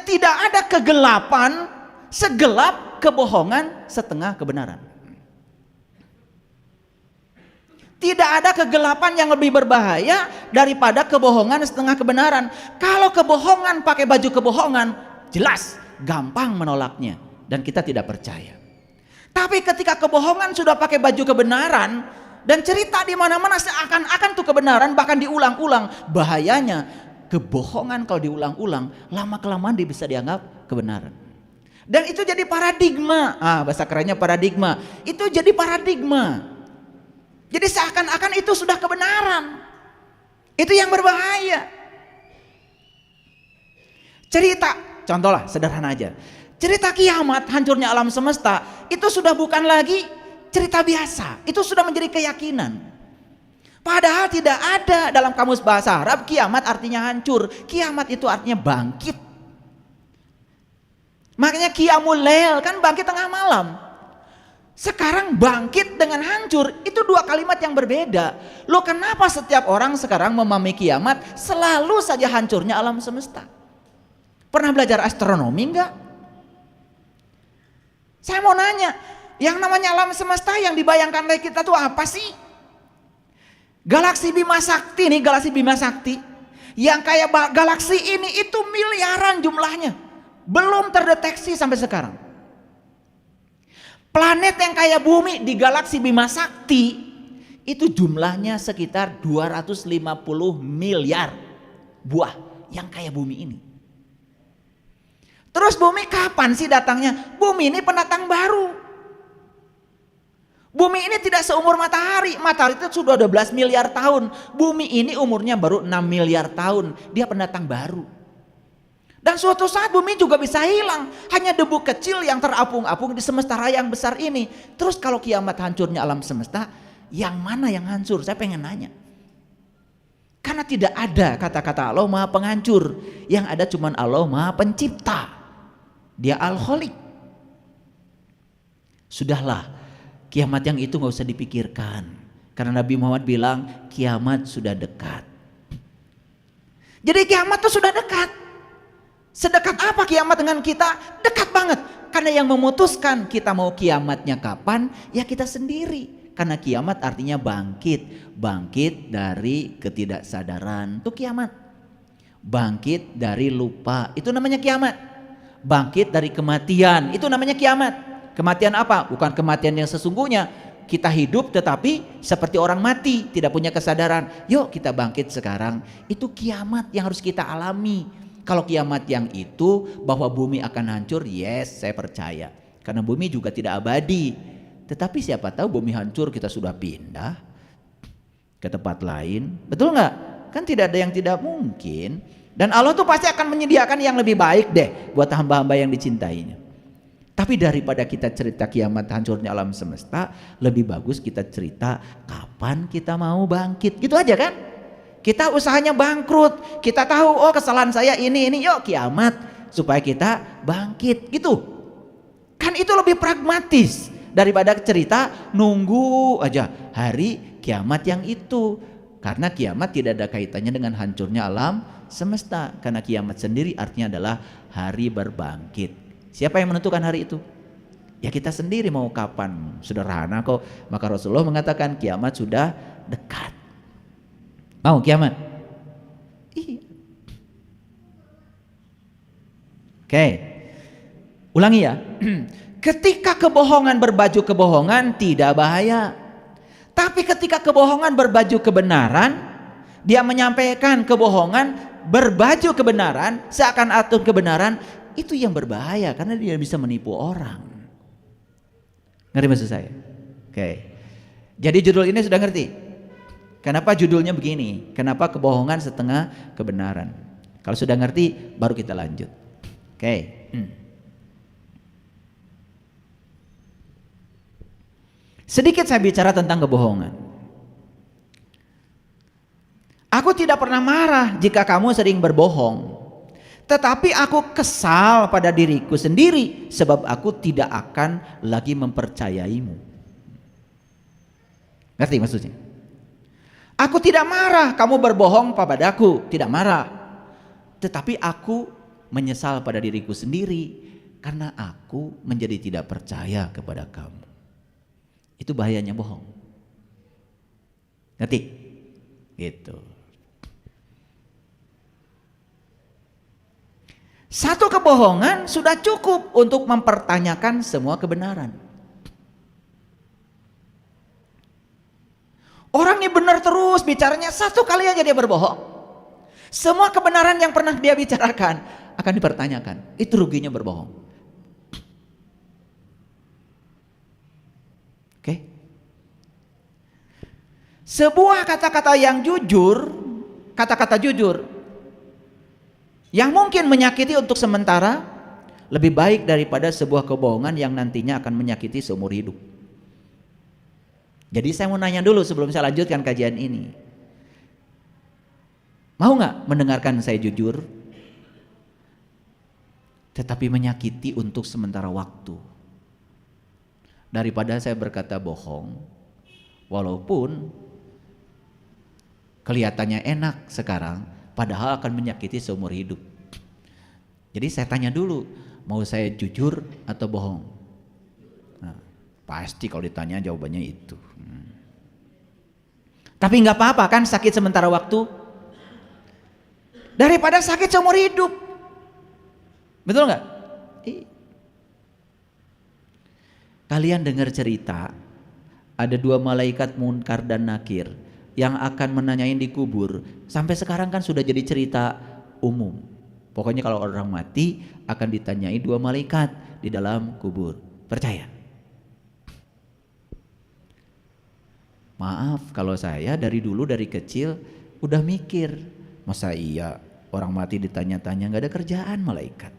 tidak ada kegelapan segelap kebohongan setengah kebenaran. Tidak ada kegelapan yang lebih berbahaya daripada kebohongan setengah kebenaran. Kalau kebohongan pakai baju kebohongan, jelas gampang menolaknya dan kita tidak percaya. Tapi ketika kebohongan sudah pakai baju kebenaran dan cerita di mana-mana seakan-akan tuh kebenaran, bahkan diulang-ulang, bahayanya kebohongan kalau diulang-ulang lama-kelamaan dia bisa dianggap kebenaran. Dan itu jadi paradigma. Bahasa kerennya paradigma. Itu jadi paradigma. Jadi seakan-akan itu sudah kebenaran. Itu yang berbahaya. Cerita, contohlah sederhana aja. Cerita kiamat, hancurnya alam semesta, itu sudah bukan lagi cerita biasa. Itu sudah menjadi keyakinan. Padahal tidak ada dalam kamus bahasa Arab kiamat artinya hancur. Kiamat itu artinya bangkit. Makanya qiyamul lail kan bangkit tengah malam. Sekarang bangkit dengan hancur, itu dua kalimat yang berbeda. Loh, kenapa setiap orang sekarang memahami kiamat selalu saja hancurnya alam semesta? Pernah belajar astronomi enggak? Saya mau nanya, yang namanya alam semesta yang dibayangkan oleh kita tuh apa sih? Galaksi Bima Sakti nih, galaksi Bima Sakti yang kayak galaksi ini itu miliaran jumlahnya, belum terdeteksi sampai sekarang. Planet yang kayak bumi di galaksi Bima Sakti itu jumlahnya sekitar 250 miliar buah yang kayak bumi ini. Terus bumi kapan sih datangnya? Bumi ini pendatang baru. Bumi ini tidak seumur matahari. Matahari itu sudah 12 miliar tahun. Bumi ini umurnya baru 6 miliar tahun. Dia pendatang baru. Dan suatu saat bumi juga bisa hilang. Hanya debu kecil yang terapung-apung di semesta raya yang besar ini. Terus kalau kiamat hancurnya alam semesta, yang mana yang hancur? Saya pengen nanya. Karena tidak ada kata-kata Allah Maha Penghancur. Yang ada cuman Allah Maha Pencipta. Dia Al-Khaliq. Sudahlah, kiamat yang itu gak usah dipikirkan. Karena Nabi Muhammad bilang kiamat sudah dekat. Jadi kiamat itu sudah dekat. Sedekat apa kiamat dengan kita? Dekat banget. Karena yang memutuskan kita mau kiamatnya kapan, ya kita sendiri. Karena kiamat artinya bangkit. Bangkit dari ketidaksadaran, itu kiamat. Bangkit dari lupa, itu namanya kiamat. Bangkit dari kematian, itu namanya kiamat. Kematian apa? Bukan kematian yang sesungguhnya. Kita hidup tetapi seperti orang mati, tidak punya kesadaran. Yuk kita bangkit sekarang. Itu kiamat yang harus kita alami. Kalau kiamat yang itu bahwa bumi akan hancur, yes, saya percaya. Karena bumi juga tidak abadi. Tetapi siapa tahu bumi hancur kita sudah pindah ke tempat lain. Betul nggak? Kan tidak ada yang tidak mungkin. Dan Allah tuh pasti akan menyediakan yang lebih baik deh buat hamba-hamba yang dicintainya. Tapi daripada kita cerita kiamat hancurnya alam semesta, lebih bagus kita cerita kapan kita mau bangkit. Gitu aja kan? Kita usahanya bangkrut, kita tahu oh kesalahan saya ini, yuk kiamat supaya kita bangkit gitu. Kan itu lebih pragmatis daripada cerita nunggu aja hari kiamat yang itu. Karena kiamat tidak ada kaitannya dengan hancurnya alam semesta. Karena kiamat sendiri artinya adalah hari berbangkit. Siapa yang menentukan hari itu? Ya kita sendiri mau kapan. Sederhana kok. Maka Rasulullah mengatakan kiamat sudah dekat. Mau kiamat? Iya. Oke. Ulangi ya. Ketika kebohongan berbaju kebohongan tidak bahaya. Tapi ketika kebohongan berbaju kebenaran, dia menyampaikan kebohongan berbaju kebenaran, seakan-akan kebenaran, itu yang berbahaya karena dia bisa menipu orang. Ngerti maksud saya? Oke. Jadi judul ini sudah ngerti? Kenapa judulnya begini? Kenapa kebohongan setengah kebenaran? Kalau sudah ngerti baru kita lanjut. Oke. Sedikit saya bicara tentang kebohongan. Aku tidak pernah marah jika kamu sering berbohong. Tetapi aku kesal pada diriku sendiri sebab aku tidak akan lagi mempercayaimu. Ngerti maksudnya? Aku tidak marah kamu berbohong padaku, tidak marah. Tetapi aku menyesal pada diriku sendiri karena aku menjadi tidak percaya kepada kamu. Itu bahayanya bohong. Ngerti? Gitu. Satu kebohongan sudah cukup untuk mempertanyakan semua kebenaran. Orang ini benar terus bicaranya, satu kali aja dia berbohong. Semua kebenaran yang pernah dia bicarakan akan dipertanyakan. Itu ruginya berbohong. Oke? Sebuah kata-kata yang jujur, kata-kata jujur yang mungkin menyakiti untuk sementara lebih baik daripada sebuah kebohongan yang nantinya akan menyakiti seumur hidup. Jadi saya mau nanya dulu sebelum saya lanjutkan kajian ini. Mau nggak mendengarkan saya jujur? Tetapi menyakiti untuk sementara waktu. Daripada saya berkata bohong, walaupun kelihatannya enak sekarang, padahal akan menyakiti seumur hidup. Jadi saya tanya dulu, mau saya jujur atau bohong? Nah, pasti kalau ditanya jawabannya itu. Tapi nggak apa-apa kan sakit sementara waktu daripada sakit seumur hidup. Betul nggak? Kalian dengar cerita ada dua malaikat Munkar dan Nakir yang akan menanyain di kubur. Sampai sekarang kan sudah jadi cerita umum. Pokoknya kalau orang mati akan ditanyai dua malaikat di dalam kubur. Percaya? Maaf kalau saya dari dulu dari kecil udah mikir, masa iya orang mati ditanya-tanya, nggak ada kerjaan malaikat.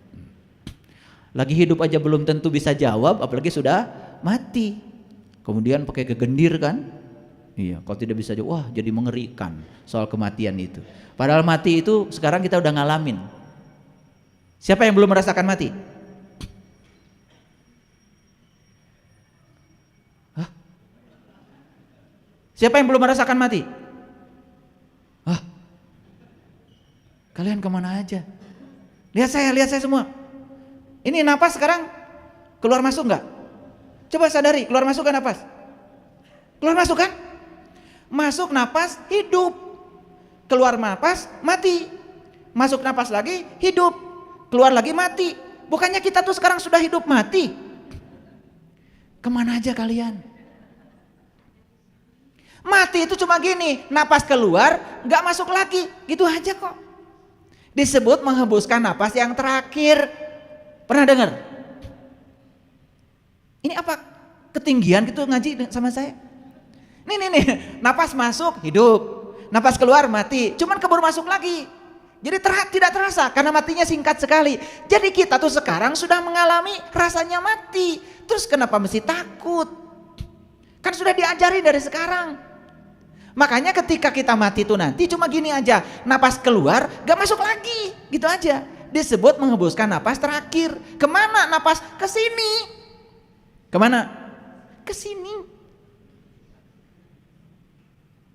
Lagi hidup aja belum tentu bisa jawab, apalagi sudah mati. Kemudian pakai kegendir kan? Iya, kalau tidak bisa jawab, wah jadi mengerikan soal kematian itu. Padahal mati itu sekarang kita udah ngalamin. Siapa yang belum merasakan mati? Hah? Siapa yang belum merasakan mati? Hah? Kalian kemana aja? Lihat saya semua. Ini napas sekarang keluar masuk nggak? Coba sadari, keluar masuk kan napas? Keluar masuk kan? Masuk napas hidup, keluar napas mati, masuk napas lagi hidup, keluar lagi mati. Bukannya kita tuh sekarang sudah hidup mati? Kemana aja kalian? Mati itu cuma gini, napas keluar nggak masuk lagi, gitu aja kok. Disebut menghembuskan napas yang terakhir. Pernah dengar? Ini apa? Ketinggian gitu ngaji sama saya? Nih, napas masuk hidup, napas keluar mati, cuman keburu masuk lagi. Jadi tidak terasa karena matinya singkat sekali. Jadi kita tuh sekarang sudah mengalami rasanya mati. Terus kenapa mesti takut? Kan sudah diajari dari sekarang. Makanya ketika kita mati tuh nanti cuma gini aja, napas keluar gak masuk lagi, gitu aja. Disebut menghembuskan napas terakhir. Kemana napas? Ke sini. Kemana? Ke sini.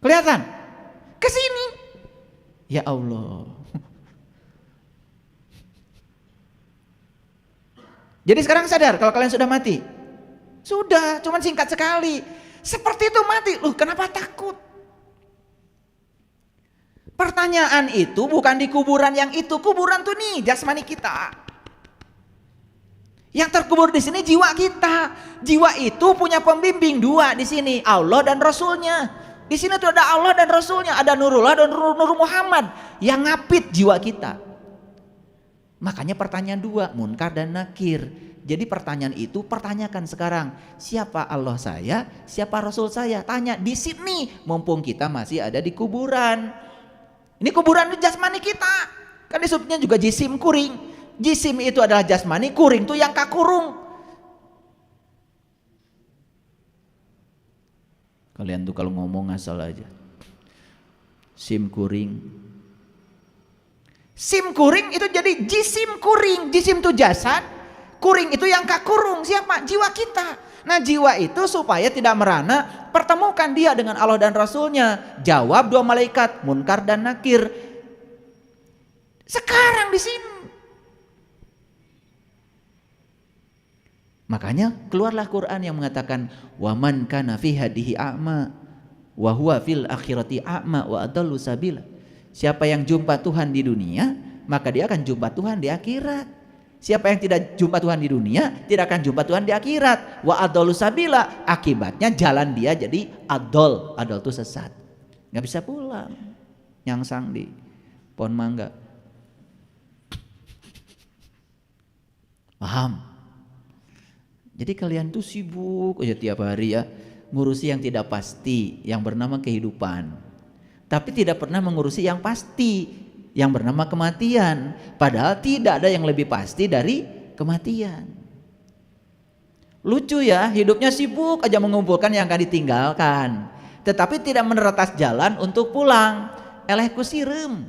Kelihatan? Ke sini. Ya Allah. Jadi sekarang sadar kalau kalian sudah mati? Sudah, cuman singkat sekali. Seperti itu mati. Loh, kenapa takut? Pertanyaan itu bukan di kuburan yang itu. Kuburan tuh nih jasmani kita. Yang terkubur di sini jiwa kita. Jiwa itu punya pembimbing dua di sini, Allah dan Rasulnya. Di sini tuh ada Allah dan Rasulnya, ada Nurullah dan Nur Muhammad yang ngapit jiwa kita. Makanya pertanyaan dua, Munkar dan Nakir. Jadi pertanyaan itu pertanyakan sekarang, siapa Allah saya, siapa Rasul saya? Tanya di sini, mumpung kita masih ada di kuburan. Ini kuburan itu jasmani kita. Kan disebutnya juga jisim kuring. Jisim itu adalah jasmani, kuring itu yang kakurung. Kalian tuh kalau ngomong asal aja. Sim kuring. Sim kuring itu jadi jisim kuring. Jisim itu jasad, kuring itu yang kakurung. Siapa? Jiwa kita. Nah jiwa itu supaya tidak merana, pertemukan dia dengan Allah dan Rasulnya. Jawab dua malaikat, Munkar dan Nakir. Sekarang di sini. Makanya keluarlah Quran yang mengatakan waman kana fi hadihi a'ma wa huwa fil akhirati a'ma wa adallu sabila. Siapa yang jumpa Tuhan di dunia, maka dia akan jumpa Tuhan di akhirat. Siapa yang tidak jumpa Tuhan di dunia, tidak akan jumpa Tuhan di akhirat. Wa adallu sabila, akibatnya jalan dia jadi adol. Adol itu sesat. Nggak bisa pulang. Nyangsang di pohon mangga. Paham? Jadi kalian tuh sibuk aja tiap hari ya, ngurusi yang tidak pasti, yang bernama kehidupan. Tapi tidak pernah mengurusi yang pasti, yang bernama kematian. Padahal tidak ada yang lebih pasti dari kematian. Lucu ya, hidupnya sibuk aja mengumpulkan yang akan ditinggalkan, tetapi tidak menerotas jalan untuk pulang. Elehku sirem.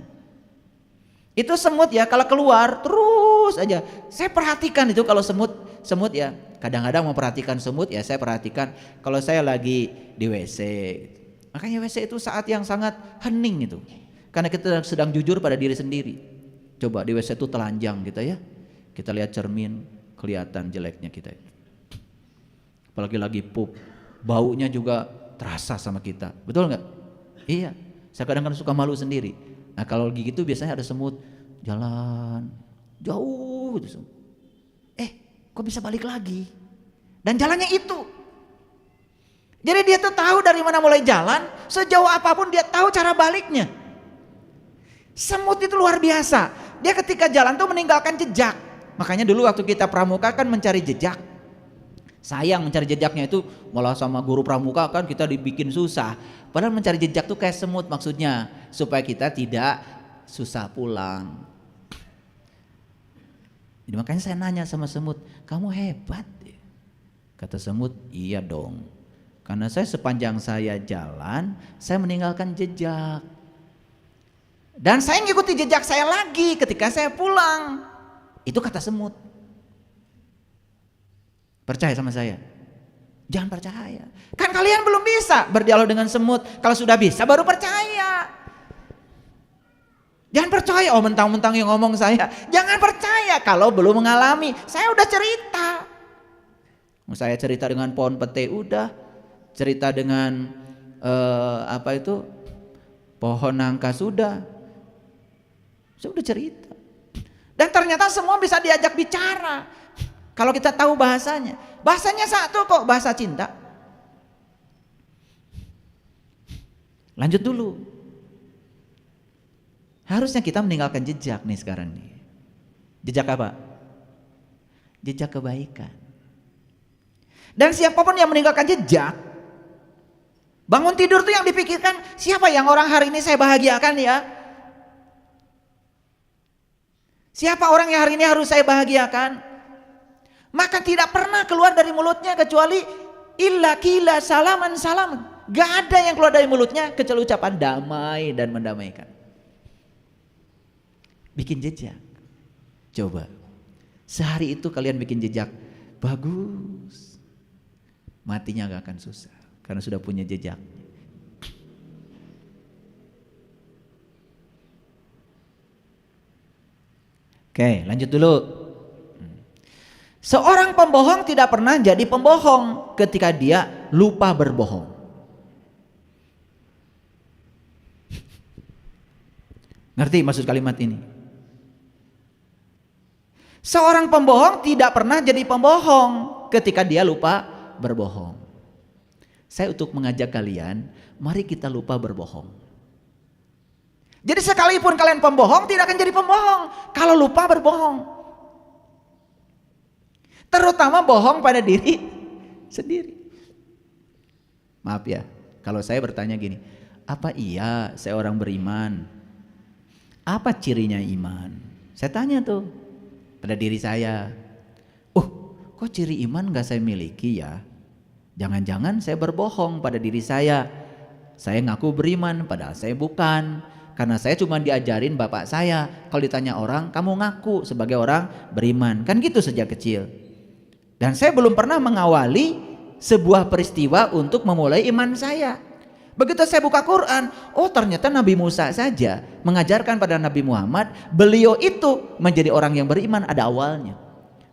Itu semut ya, kalau keluar terus aja. Saya perhatikan itu kalau semut ya. Kadang-kadang memperhatikan semut ya, saya perhatikan kalau saya lagi di WC. Makanya WC itu saat yang sangat hening itu. Karena kita sedang jujur pada diri sendiri. Coba di WC itu telanjang kita ya. Kita lihat cermin, kelihatan jeleknya kita. Apalagi lagi pup, baunya juga terasa sama kita. Betul nggak? Iya. Saya kadang-kadang suka malu sendiri. Nah kalau lagi gitu biasanya ada semut jalan jauh gitu. Kok bisa balik lagi? Dan jalannya itu. Jadi dia tuh tahu dari mana mulai jalan, sejauh apapun dia tahu cara baliknya. Semut itu luar biasa. Dia ketika jalan tuh meninggalkan jejak. Makanya dulu waktu kita pramuka kan mencari jejak. Sayang mencari jejaknya itu malah sama guru pramuka kan kita dibikin susah. Padahal mencari jejak tuh kayak semut maksudnya. Supaya kita tidak susah pulang. Jadi makanya saya nanya sama semut, kamu hebat. Kata semut, iya dong. Karena saya sepanjang saya jalan, saya meninggalkan jejak. Dan saya ngikuti jejak saya lagi ketika saya pulang. Itu kata semut. Percaya sama saya? Jangan percaya. Kan kalian belum bisa berdialog dengan semut. Kalau sudah bisa baru percaya. Jangan percaya, oh mentang-mentang yang ngomong saya. Jangan percaya kalau belum mengalami. Saya udah cerita. Saya cerita dengan pohon pete udah. Cerita dengan pohon nangka sudah. Saya udah cerita. Dan ternyata semua bisa diajak bicara. Kalau kita tahu bahasanya. Bahasanya satu kok, bahasa cinta. Lanjut dulu. Harusnya kita meninggalkan jejak nih sekarang nih. Jejak apa? Jejak kebaikan. Dan siapapun yang meninggalkan jejak, bangun tidur tuh yang dipikirkan, siapa yang orang hari ini saya bahagiakan ya? Siapa orang yang hari ini harus saya bahagiakan? Maka tidak pernah keluar dari mulutnya kecuali illa qila salaman salaman. Gak ada yang keluar dari mulutnya kecuali ucapan damai dan mendamaikan. Bikin jejak. Coba. Sehari itu kalian bikin jejak. Bagus. Matinya gak akan susah. Karena sudah punya jejak. Oke, lanjut dulu. Seorang pembohong tidak pernah jadi pembohong ketika dia lupa berbohong. Ngerti maksud kalimat ini? Seorang pembohong tidak pernah jadi pembohong ketika dia lupa berbohong. Saya untuk mengajak kalian, mari kita lupa berbohong. Jadi sekalipun kalian pembohong, tidak akan jadi pembohong kalau lupa berbohong. Terutama bohong pada diri sendiri. Maaf ya, kalau saya bertanya gini, apa iya saya orang beriman? Apa cirinya iman? Saya tanya tuh pada diri saya. Kok ciri iman gak saya miliki ya? Jangan-jangan saya berbohong pada diri saya. Saya ngaku beriman padahal saya bukan. Karena saya cuma diajarin bapak saya. Kalau ditanya orang, kamu ngaku sebagai orang beriman. Kan gitu sejak kecil. Dan saya belum pernah mengawali sebuah peristiwa untuk memulai iman saya. Begitu saya buka Quran, ternyata Nabi Musa saja mengajarkan pada Nabi Muhammad, beliau itu menjadi orang yang beriman ada awalnya.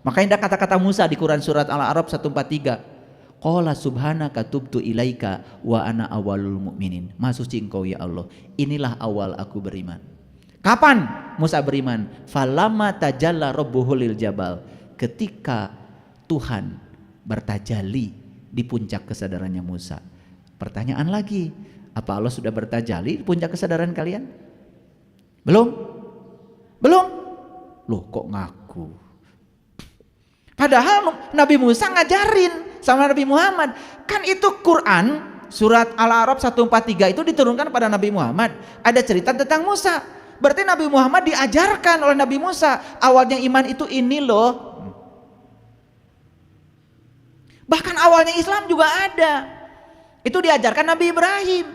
Makanya ada kata-kata Musa di Quran surat Al-A'raf 143. Qala subhanaka tubtu ilaika wa ana awalul mu'minin. Maha suci engkau ya Allah, inilah awal aku beriman. Kapan Musa beriman? Falamma tajalla rabbuhu lil jabal. Ketika Tuhan bertajalli di puncak kesadarannya Musa. Pertanyaan lagi, apa Allah sudah bertajalli di puncak kesadaran kalian? Belum? Belum? Loh kok ngaku? Padahal Nabi Musa ngajarin sama Nabi Muhammad. Kan itu Quran surat Al-A'raf 143 itu diturunkan pada Nabi Muhammad. Ada cerita tentang Musa. Berarti Nabi Muhammad diajarkan oleh Nabi Musa. Awalnya iman itu ini loh. Bahkan awalnya Islam juga ada. Itu diajarkan Nabi Ibrahim.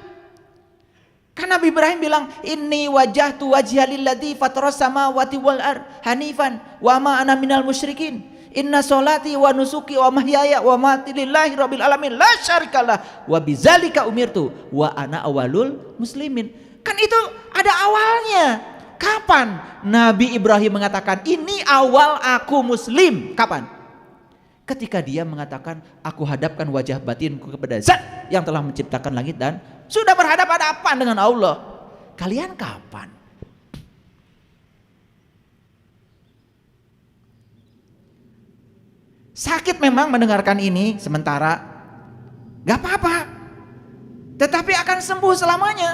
Kan Nabi Ibrahim bilang, inni wajjahtu wajhiya lilladzi fataras samawati wal ard hanifan wa ma ana minal musyrikin. Inna sholati wa nusuki wa mahyaya wa mamati lillahi rabbil alamin la syarikalah wa bidzalika umirtu wa ana awalul muslimin. Kan itu ada awalnya. Kapan Nabi Ibrahim mengatakan ini awal aku muslim? Kapan? Ketika dia mengatakan aku hadapkan wajah batinku kepada Zat yang telah menciptakan langit dan sudah berhadapan-hadapan dengan Allah. Kalian kapan? Sakit memang mendengarkan ini sementara, gak apa-apa, tetapi akan sembuh selamanya.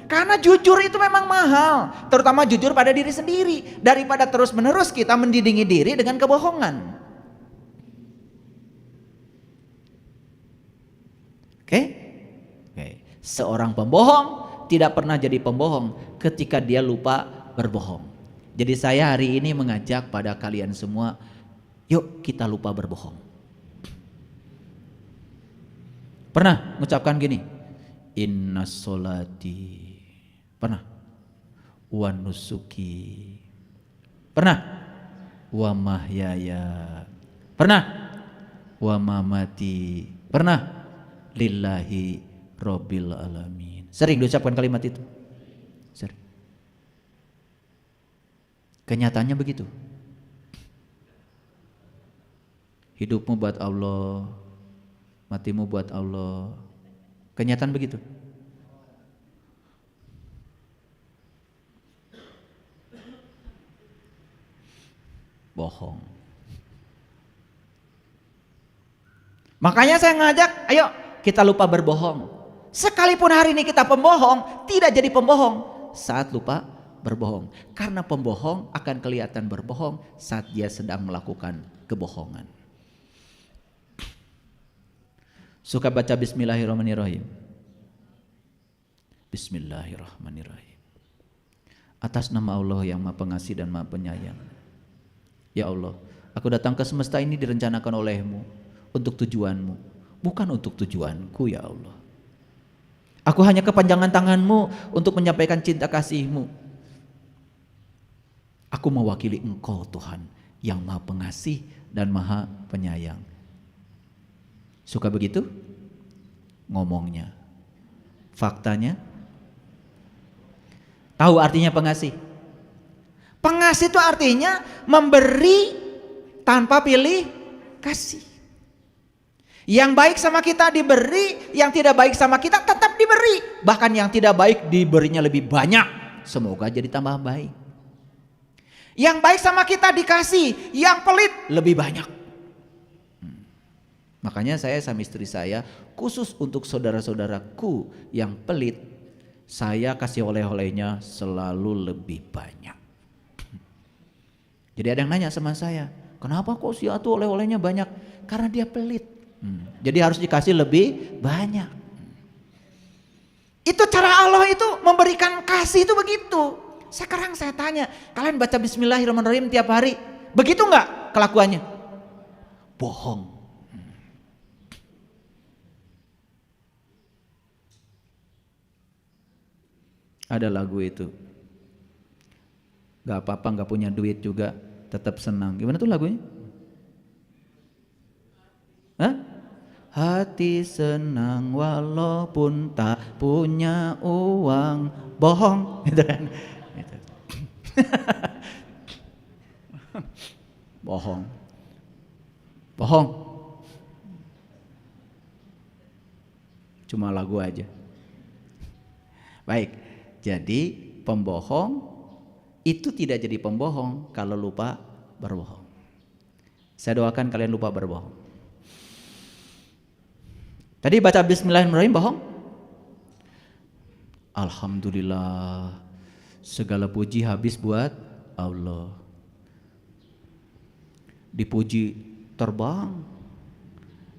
Karena jujur itu memang mahal, terutama jujur pada diri sendiri, daripada terus-menerus kita mendidingi diri dengan kebohongan. Oke? Seorang pembohong tidak pernah jadi pembohong ketika dia lupa berbohong. Jadi saya hari ini mengajak pada kalian semua, yuk kita lupa berbohong. Pernah mengucapkan gini, inna sholati, pernah, wa nusuki, pernah, wa mahyaya, pernah, wa mamati, pernah, lillahi rabbil alamin. Sering diucapkan kalimat itu? Sering. Kenyataannya begitu. Hidupmu buat Allah, matimu buat Allah. Kenyataan begitu. Bohong. Makanya saya ngajak, ayo kita lupa berbohong. Sekalipun hari ini kita pembohong, tidak jadi pembohong saat lupa berbohong. Karena pembohong akan kelihatan berbohong saat dia sedang melakukan kebohongan. Suka baca bismillahirrahmanirrahim? Bismillahirrahmanirrahim. Atas nama Allah yang Maha Pengasih dan Maha Penyayang. Ya Allah, aku datang ke semesta ini direncanakan oleh-Mu untuk tujuan-Mu, bukan untuk tujuanku ya Allah. Aku hanya kepanjangan tangan-Mu untuk menyampaikan cinta kasih-Mu. Aku mewakili Engkau Tuhan yang Maha Pengasih dan Maha Penyayang. Suka begitu? Ngomongnya. Faktanya? Tahu artinya pengasih? Pengasih itu artinya memberi tanpa pilih kasih. Yang baik sama kita diberi, yang tidak baik sama kita tetap diberi. Bahkan yang tidak baik diberinya lebih banyak. Semoga jadi tambah baik. Yang baik sama kita dikasih, yang pelit lebih banyak. Makanya saya sama istri saya, khusus untuk saudara-saudaraku yang pelit, saya kasih oleh-olehnya selalu lebih banyak. Jadi ada yang nanya sama saya, kenapa kok si Atu oleh-olehnya banyak? Karena dia pelit. Jadi harus dikasih lebih banyak. Itu cara Allah itu memberikan kasih itu begitu. Sekarang saya tanya, kalian baca bismillahirrahmanirrahim tiap hari, begitu enggak kelakuannya? Bohong. Ada lagu itu, gak apa-apa gak punya duit juga tetap senang. Gimana tuh lagunya? Hah? Hati senang walaupun tak punya uang. Bohong gitu kan. Bohong. Bohong. Cuma lagu aja. Baik, jadi pembohong itu tidak jadi pembohong kalau lupa berbohong. Saya doakan kalian lupa berbohong. Tadi baca Bismillahirrahmanirrahim bohong? Alhamdulillah, segala puji habis buat Allah. Dipuji terbang,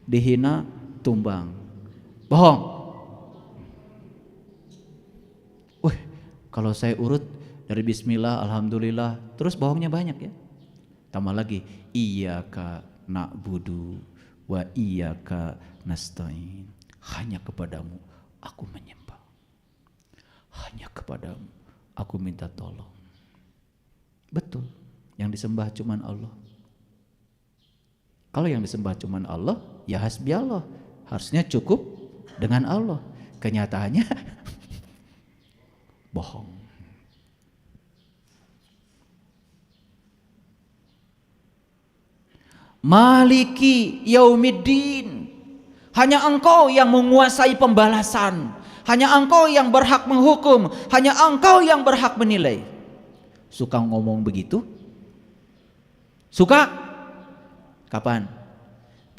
dihina tumbang. Bohong. Wih, kalau saya urut dari Bismillah, Alhamdulillah, terus bohongnya banyak ya. Tambah lagi, iyyaka na'budu wa iyyaka nasta'in. Hanya kepadamu aku menyembah. Hanya kepadamu aku minta tolong. Betul, yang disembah cuman Allah. Kalau yang disembah cuman Allah, ya hasbi Allah. Harusnya cukup dengan Allah. Kenyataannya bohong. Maliki yaumiddin. Hanya Engkau yang menguasai pembalasan. Hanya Engkau yang berhak menghukum. Hanya Engkau yang berhak menilai. Suka ngomong begitu? Suka? Kapan?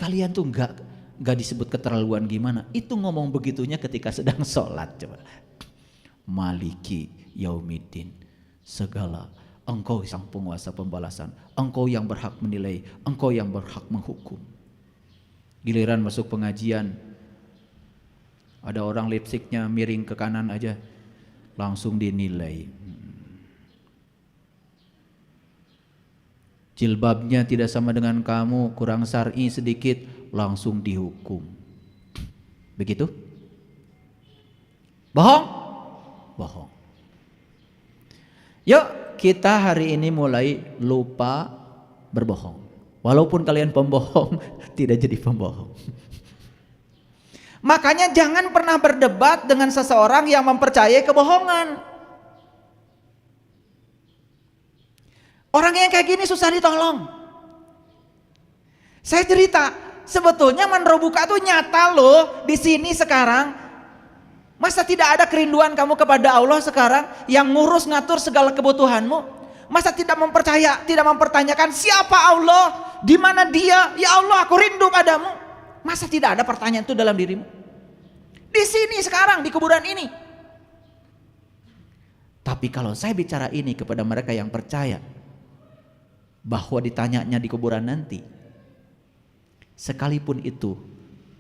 Kalian tuh enggak disebut keterlaluan gimana? Itu ngomong begitunya ketika sedang sholat. Coba. Maliki yaumiddin. Segala Engkau sang penguasa pembalasan. Engkau yang berhak menilai. Engkau yang berhak menghukum. Giliran masuk pengajian, ada orang lipstiknya miring ke kanan aja, langsung dinilai. Jilbabnya tidak sama dengan kamu, kurang syar'i sedikit, langsung dihukum. Begitu? Bohong? Bohong. Yuk kita hari ini mulai lupa berbohong. Walaupun kalian pembohong, tidak jadi pembohong. Makanya jangan pernah berdebat dengan seseorang yang mempercayai kebohongan. Orang yang kayak gini susah ditolong. Saya cerita, sebetulnya manrobuka tuh nyata loh di sini sekarang. Masa tidak ada kerinduan kamu kepada Allah sekarang yang ngurus ngatur segala kebutuhanmu? Masa tidak mempertanyakan siapa Allah, di mana Dia? Ya Allah, aku rindu padamu. Masa tidak ada pertanyaan itu dalam dirimu? Di sini sekarang, di kuburan ini. Tapi kalau saya bicara ini kepada mereka yang percaya bahwa ditanyanya di kuburan nanti, sekalipun itu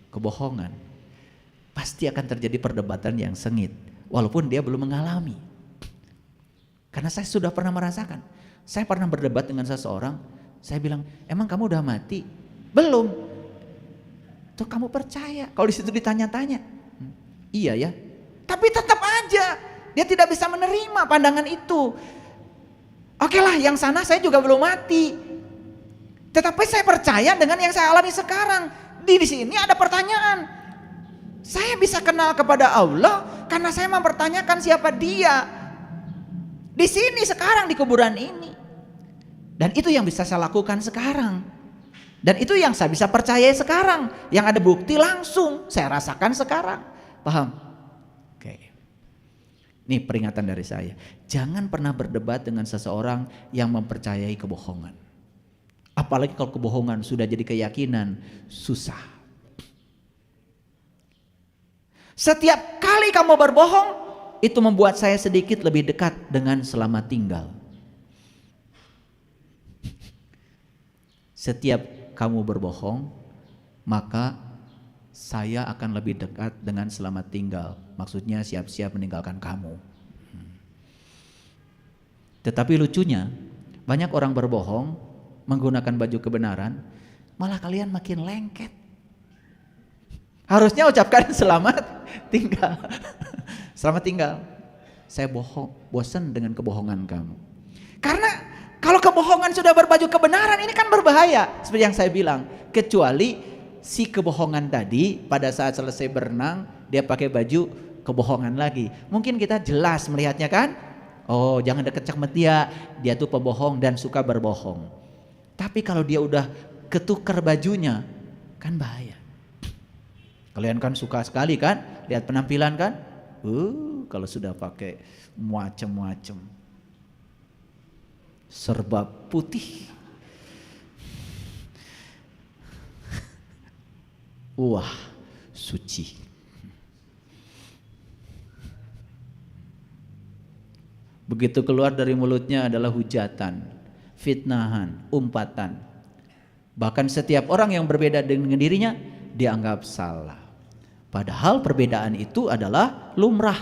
kebohongan, pasti akan terjadi perdebatan yang sengit, walaupun dia belum mengalami. Karena saya sudah pernah merasakan. Saya pernah berdebat dengan seseorang, saya bilang, emang kamu udah mati? Belum. Tuh kamu percaya? Kalau di situ ditanya-tanya, iya ya. Tapi tetap aja dia tidak bisa menerima pandangan itu. Oke lah, yang sana saya juga belum mati. Tetapi saya percaya dengan yang saya alami sekarang. Di sini ada pertanyaan. Saya bisa kenal kepada Allah karena saya mempertanyakan siapa Dia. Di sini sekarang di kuburan ini. Dan itu yang bisa saya lakukan sekarang. Dan itu yang saya bisa percayai sekarang. Yang ada bukti langsung saya rasakan sekarang. Paham? Oke. Ini peringatan dari saya. Jangan pernah berdebat dengan seseorang yang mempercayai kebohongan. Apalagi kalau kebohongan sudah jadi keyakinan, susah. Setiap kali kamu berbohong, itu membuat saya sedikit lebih dekat dengan selamat tinggal. Setiap kamu berbohong, maka saya akan lebih dekat dengan selamat tinggal. Maksudnya siap-siap meninggalkan kamu. Tetapi lucunya, banyak orang berbohong, menggunakan baju kebenaran, malah kalian makin lengket. Harusnya ucapkan selamat tinggal. Selamat tinggal. Saya bosan dengan kebohongan kamu. Karena kalau kebohongan sudah berbaju kebenaran, ini kan berbahaya. Seperti yang saya bilang, kecuali si kebohongan tadi pada saat selesai berenang, dia pakai baju kebohongan lagi. Mungkin kita jelas melihatnya kan? Oh, jangan deket sama dia tuh pembohong dan suka berbohong. Tapi kalau dia udah ketukar bajunya, kan bahaya. Kalian kan suka sekali kan lihat penampilan kan? Kalau sudah pakai macam-macam serba putih, wah suci. Begitu keluar dari mulutnya adalah hujatan, fitnahan, umpatan. Bahkan setiap orang yang berbeda dengan dirinya dianggap salah. Padahal perbedaan itu adalah lumrah.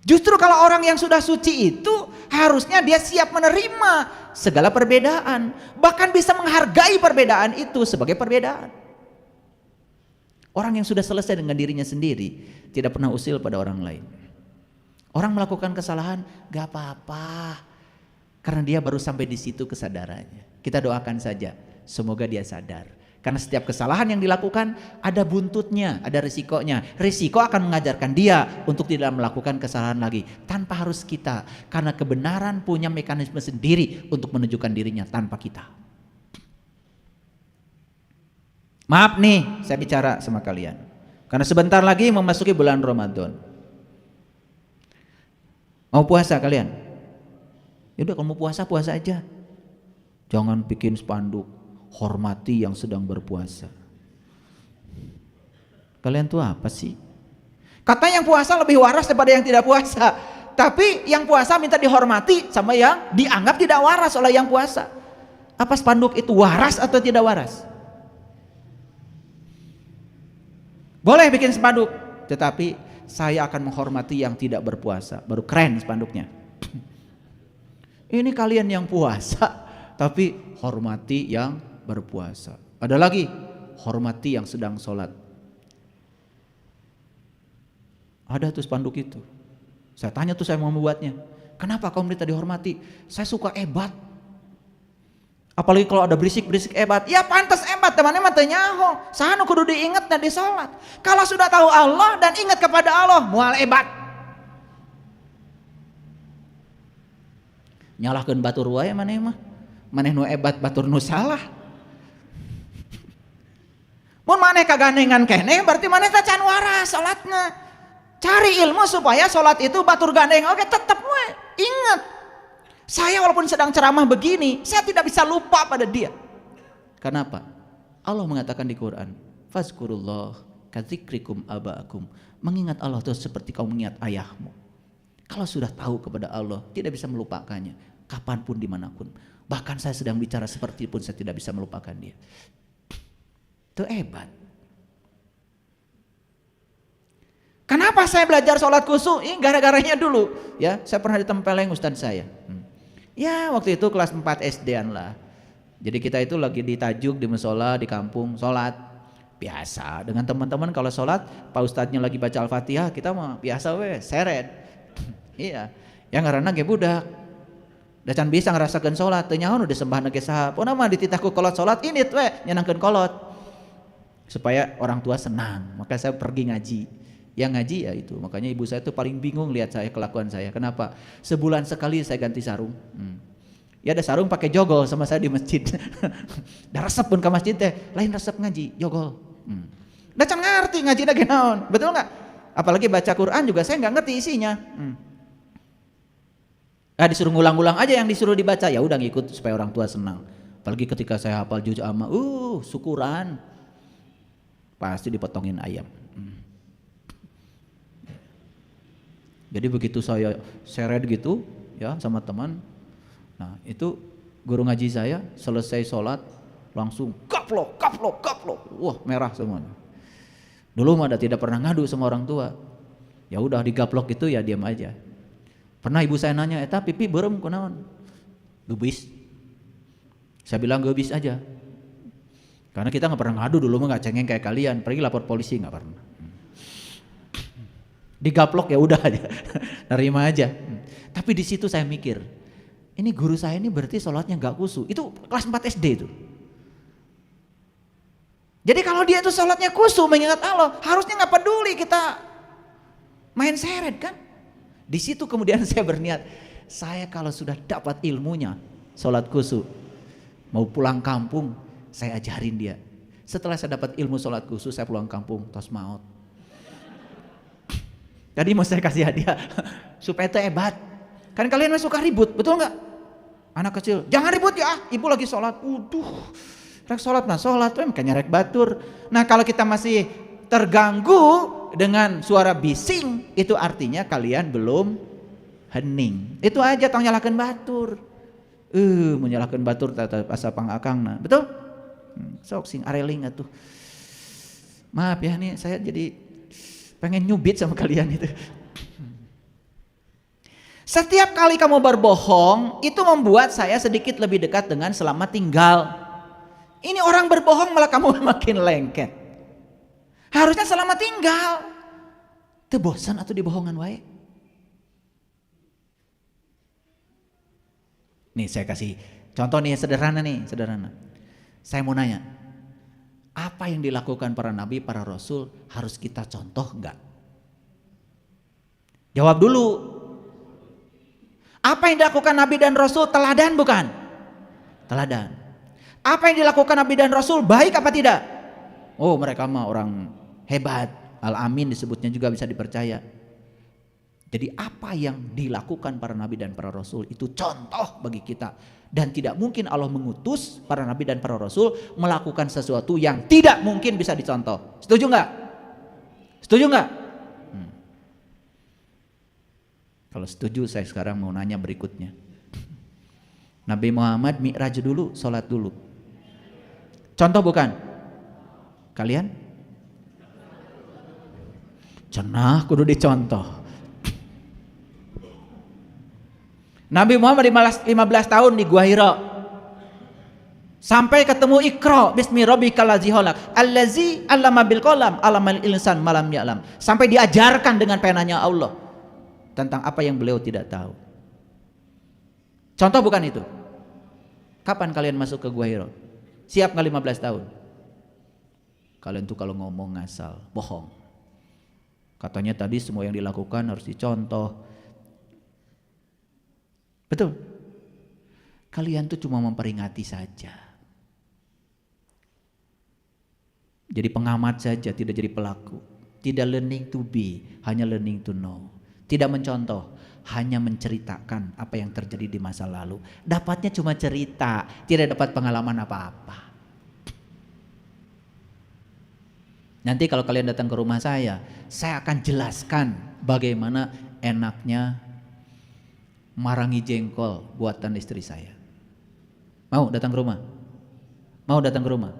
Justru kalau orang yang sudah suci itu harusnya dia siap menerima segala perbedaan, bahkan bisa menghargai perbedaan itu sebagai perbedaan. Orang yang sudah selesai dengan dirinya sendiri tidak pernah usil pada orang lain. Orang melakukan kesalahan gak apa-apa, karena dia baru sampai di situ kesadarannya. Kita doakan saja semoga dia sadar. Karena setiap kesalahan yang dilakukan ada buntutnya, ada risikonya. Risiko akan mengajarkan dia untuk tidak melakukan kesalahan lagi tanpa harus kita. Karena kebenaran punya mekanisme sendiri untuk menunjukkan dirinya tanpa kita. Maaf nih, saya bicara sama kalian. Karena sebentar lagi memasuki bulan Ramadan. Mau puasa kalian? Yaudah kalau mau puasa, puasa aja. Jangan bikin spanduk, hormati yang sedang berpuasa. Kalian tuh apa sih? Katanya yang puasa lebih waras daripada yang tidak puasa. Tapi yang puasa minta dihormati sama yang dianggap tidak waras oleh yang puasa. Apa spanduk itu waras atau tidak waras? Boleh bikin spanduk, tetapi saya akan menghormati yang tidak berpuasa. Baru keren spanduknya. Ini kalian yang puasa, tapi hormati yang berpuasa. Ada lagi, hormati yang sedang sholat. Ada tuh spanduk itu. Saya tanya tuh, saya mau membuatnya. Kenapa kau minta dihormati? Saya suka ebat. Apalagi kalau ada berisik-berisik ebat. Ya pantas ebat, temannya matanya nyaho. Sahanu kudu diingat dan di sholat. Kalau sudah tahu Allah dan ingat kepada Allah, mual ebat. Nyalahkeun batur wae maneh mah. Maneh nu ebat batur nu salah. Mun maneh kagandengan keneh berarti maneh teh can waras salatna. Cari ilmu supaya salat itu batur gandeng oke tetep we. Ingat. Saya walaupun sedang ceramah begini, saya tidak bisa lupa pada dia. Kenapa? Allah mengatakan di Quran, "Fazkurullah kadzikrikum aba'akum." Mengingat Allah itu seperti kau mengingat ayahmu. Kalau sudah tahu kepada Allah, tidak bisa melupakannya, kapanpun dimanapun. Bahkan saya sedang bicara seperti pun saya tidak bisa melupakan dia. Itu hebat. Kenapa saya belajar sholat khusyuk? Ini gara-garanya dulu. Ya, saya pernah ditempeleng ustadz saya. Ya, waktu itu kelas 4 SD-an lah. Jadi kita itu lagi ditajuk di musola di kampung sholat. Biasa dengan teman-teman kalau sholat, Pak Ustadznya lagi baca Al-Fatihah, kita mah biasa weh, seret. Iya, yang karena ge budak. Da can bisa ngerasakeun sholat, teu nyaho nu disembahna ge saha. Pona mah dititahku kolot sholat ini we nyenangkeun kolot. Supaya orang tua senang, maka saya pergi ngaji. Yang ngaji ya itu, makanya ibu saya tuh paling bingung lihat saya kelakuan saya. Kenapa? Sebulan sekali saya ganti sarung. Ya ada sarung pakai jogol sama saya di masjid. Dah resep pun ke masjid teh, lain resep ngaji, jogol. Dah can ngerti ngaji na ge naon, betul nggak? Apalagi baca Quran juga saya nggak ngerti isinya. Disuruh ngulang-ulang aja yang disuruh dibaca, ya udah ngikut supaya orang tua senang. Apalagi ketika saya hafal juz amma, syukuran. Pasti dipotongin ayam. Jadi begitu saya seret gitu ya sama teman. Nah, itu guru ngaji saya selesai sholat langsung kaplok. Wah, merah semuanya. Dulu mah tidak pernah ngadu sama orang tua. Ya udah digaplok itu ya diam aja. Pernah ibu saya nanya, "Eta pipi beureum kunaon?" "Geubis." Saya bilang geubis aja. Karena kita nggak pernah ngadu dulu mah, nggak cengeng kayak kalian. Pergi lapor polisi nggak pernah. Digaplok ya udah aja, nerima aja. Tapi di situ saya mikir, ini guru saya ini berarti sholatnya nggak khusyuk. Itu kelas 4 SD itu. Jadi kalau dia itu sholatnya khusyuk mengingat Allah, harusnya nggak peduli kita main seret kan? Di situ kemudian saya berniat, saya kalau sudah dapat ilmunya sholat khusyuk, mau pulang kampung saya ajarin dia. Setelah saya dapat ilmu sholat khusus, saya pulang kampung, tos maut. Tadi mau saya kasih hadiah supaya itu hebat. Kan kalian masih suka ribut, betul nggak? Anak kecil, jangan ribut ya, ibu lagi sholat. Rek sholat nah sholat, makanya rek batur. Nah kalau kita masih terganggu dengan suara bising, itu artinya kalian belum hening. Itu aja, tong nyalakan batur. Menyalahkan batur tata asa pangakang, nah betul? Sok sing areling atuh. Maaf ya nih, saya jadi pengen nyubit sama kalian itu. Setiap kali kamu berbohong, itu membuat saya sedikit lebih dekat dengan selamat tinggal. Ini orang berbohong malah kamu makin lengket. Harusnya selamat tinggal. Teu bosan atau dibohongan wae. Nih saya kasih contoh nih sederhana. Saya mau nanya, apa yang dilakukan para nabi, para rasul harus kita contoh enggak? Jawab dulu. Apa yang dilakukan nabi dan rasul teladan bukan? Teladan. Apa yang dilakukan nabi dan rasul baik apa tidak? Oh mereka mah orang hebat, al-amin disebutnya juga bisa dipercaya. Jadi apa yang dilakukan para nabi dan para rasul itu contoh bagi kita. Dan tidak mungkin Allah mengutus para nabi dan para rasul melakukan sesuatu yang tidak mungkin bisa dicontoh. Setuju nggak? Setuju nggak? Kalau setuju saya sekarang mau nanya berikutnya. Nabi Muhammad mi'raj dulu, sholat dulu. Contoh bukan? Kalian? Cenah kudu dicontoh. Nabi Muhammad 15 tahun di Gua Hira. Sampai ketemu Iqra bismi rabbikal ladzi khalaq allazi 'allama bil qalam 'allamal insan ma lam ya'lam. Sampai diajarkan dengan penanya Allah tentang apa yang beliau tidak tahu. Contoh bukan itu? Kapan kalian masuk ke Gua Hira? Siap nggak 15 tahun? Kalian tuh kalau ngomong ngasal, bohong. Katanya tadi semua yang dilakukan harus dicontoh. Betul? Kalian tuh cuma memperingati saja. Jadi pengamat saja, tidak jadi pelaku. Tidak learning to be, hanya learning to know. Tidak mencontoh, hanya menceritakan apa yang terjadi di masa lalu. Dapatnya cuma cerita, tidak dapat pengalaman apa-apa. Nanti kalau kalian datang ke rumah saya akan jelaskan bagaimana enaknya marangi jengkol buatan istri saya. Mau datang ke rumah? Mau datang ke rumah?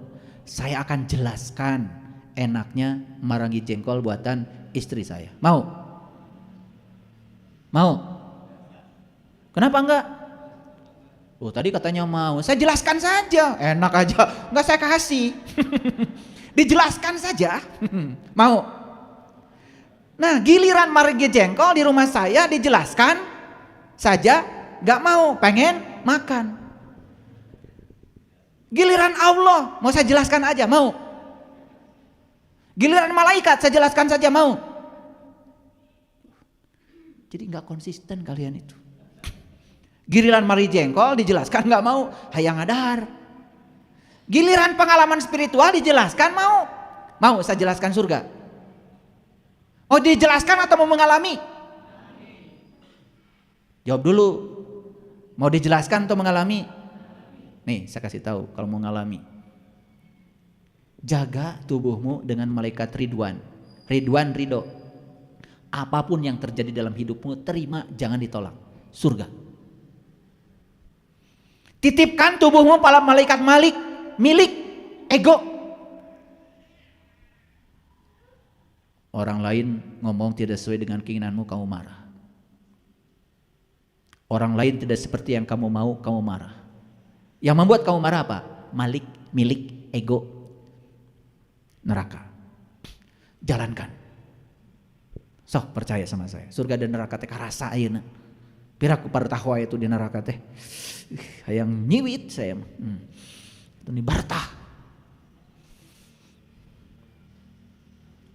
Saya akan jelaskan enaknya marangi jengkol buatan istri saya. Mau? Mau? Kenapa enggak? Oh tadi katanya mau. Saya jelaskan saja. Enak aja. Enggak saya kasih. Dijelaskan saja. Mau? Nah giliran marangi jengkol di rumah saya dijelaskan saja, gak mau, pengen makan. Giliran Allah mau saya jelaskan aja, mau. Giliran malaikat saya jelaskan saja, mau. Jadi gak konsisten kalian itu. Giliran mari jengkol dijelaskan gak mau, hayang adahar. Giliran pengalaman spiritual dijelaskan mau. Mau saya jelaskan surga. Mau dijelaskan atau mau mengalami? Jawab dulu. Mau dijelaskan atau mengalami? Nih saya kasih tahu kalau mau mengalami. Jaga tubuhmu dengan malaikat Ridwan. Ridwan ridho. Apapun yang terjadi dalam hidupmu terima, jangan ditolak. Surga. Titipkan tubuhmu pada malaikat milik ego. Orang lain ngomong tidak sesuai dengan keinginanmu, kamu marah. Orang lain tidak seperti yang kamu mau, kamu marah. Yang membuat kamu marah apa? Milik ego. Neraka. Jalankan. Sok percaya sama saya. Surga dan neraka teh karasa ayeuna. Piraku partahwa itu di neraka teh. Hayang nyiwit saya. Itu nih bartah.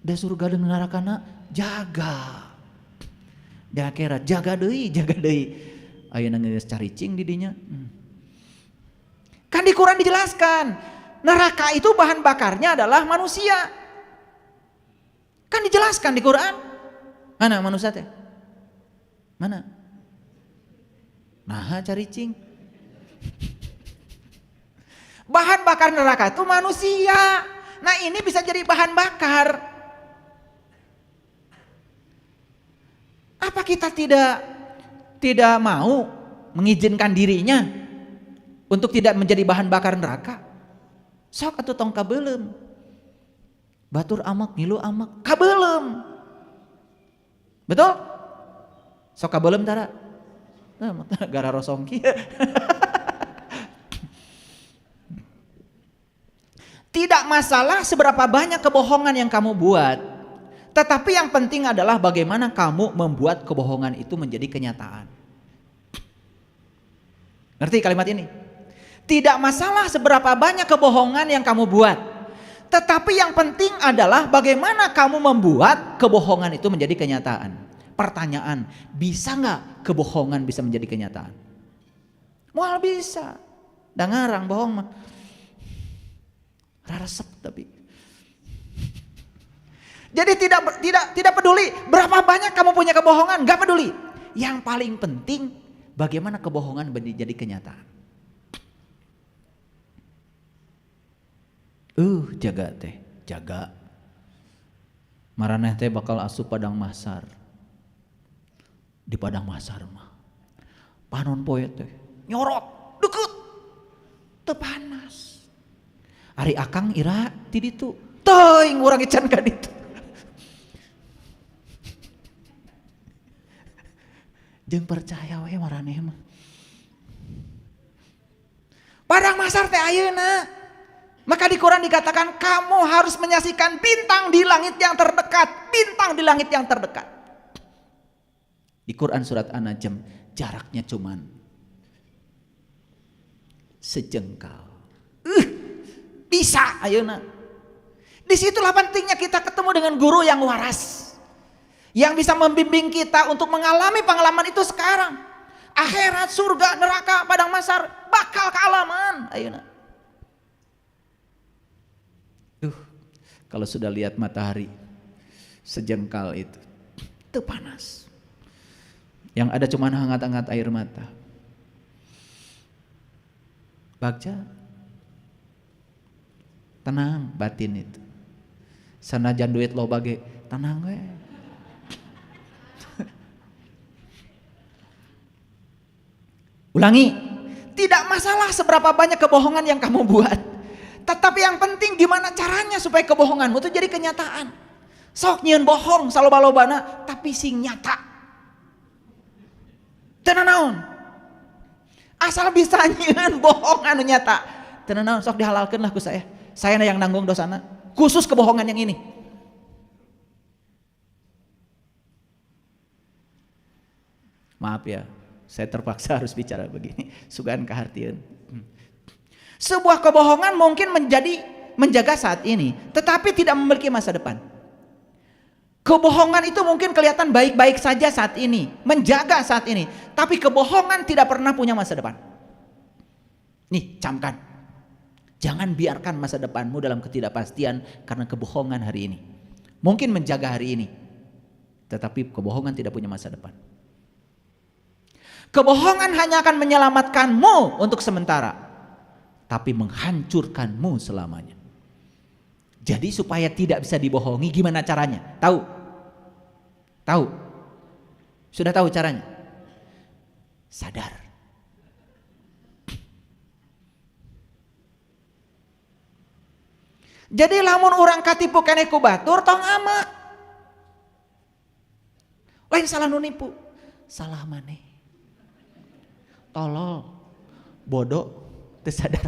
Da surga dan neraka jaga. Di akhirat jaga deui. Ayeuna geus caricing di dinya. Kan di Quran dijelaskan, neraka itu bahan bakarnya adalah manusia. Kan dijelaskan di Quran. Mana manusia teh? Mana? Nah, caricing. Bahan bakar neraka itu manusia. Nah, ini bisa jadi bahan bakar. Apa kita tidak mau mengizinkan dirinya untuk tidak menjadi bahan bakar neraka? Sok atuh tong kabeulem. Batur amak, ngilu amak, kabeulem. Betul? Sok kabeulem tara. Gara rosongki. Tidak masalah seberapa banyak kebohongan yang kamu buat, tetapi yang penting adalah bagaimana kamu membuat kebohongan itu menjadi kenyataan. Ngerti kalimat ini? Tidak masalah seberapa banyak kebohongan yang kamu buat, tetapi yang penting adalah bagaimana kamu membuat kebohongan itu menjadi kenyataan. Pertanyaan, bisa nggak kebohongan bisa menjadi kenyataan? Mual bisa. Da ngarang bohong mah. Raresep tapi. Jadi tidak peduli berapa banyak kamu punya kebohongan, nggak peduli. Yang paling penting bagaimana kebohongan menjadi kenyataan. Jaga teh, jaga. Maraneh teh bakal asup padang mahsyar. Di padang mahsyar mah panon poe teh nyorot deket teu panas. Ari akang ira ti ditu teuing urang can ka ditu. Jeung percaya we maraneh mah. Padang mahsyar teh ayeuna. Maka di Quran dikatakan kamu harus menyaksikan bintang di langit yang terdekat, bintang di langit yang terdekat. Di Quran surat An-Najm jaraknya cuman sejengkal. Bisa ayeuna. Disitulah pentingnya kita ketemu dengan guru yang waras, yang bisa membimbing kita untuk mengalami pengalaman itu sekarang. Akhirat, surga, neraka, padang mahsyar bakal kealaman ayeuna. Kalau sudah lihat matahari sejengkal itu panas. Yang ada cuma hangat-hangat air mata. Bagja tenang batin itu. Sanajan duit lo bage tenang we. Ulangi, tidak masalah seberapa banyak kebohongan yang kamu buat, tetapi yang penting gimana caranya supaya kebohonganmu itu jadi kenyataan. Sok nyieun bohong saloba-lobana tapi sing nyata. Tenan naon? Asal bisa nyieun bohong anu nyata. Tenan naon sok dihalalkeun lah ku saya. Saya yang nanggung dosana. Khusus kebohongan yang ini. Maaf ya, saya terpaksa harus bicara begini. Sugan kahartieun. Sebuah kebohongan mungkin menjaga saat ini, tetapi tidak memiliki masa depan. Kebohongan itu mungkin kelihatan baik-baik saja saat ini, menjaga saat ini, tapi kebohongan tidak pernah punya masa depan. Nih, camkan. Jangan biarkan masa depanmu dalam ketidakpastian karena kebohongan hari ini. Mungkin menjaga hari ini, tetapi kebohongan tidak punya masa depan. Kebohongan hanya akan menyelamatkanmu untuk sementara, tapi menghancurkanmu selamanya. Jadi supaya tidak bisa dibohongi gimana caranya? Tahu? Tahu? Sudah tahu caranya? Sadar. Jadi lamun orang katipu keneh ku batur tong amak. Lain salah nu nipu. Salah maneh. Tolol. Bodoh, teu sadar.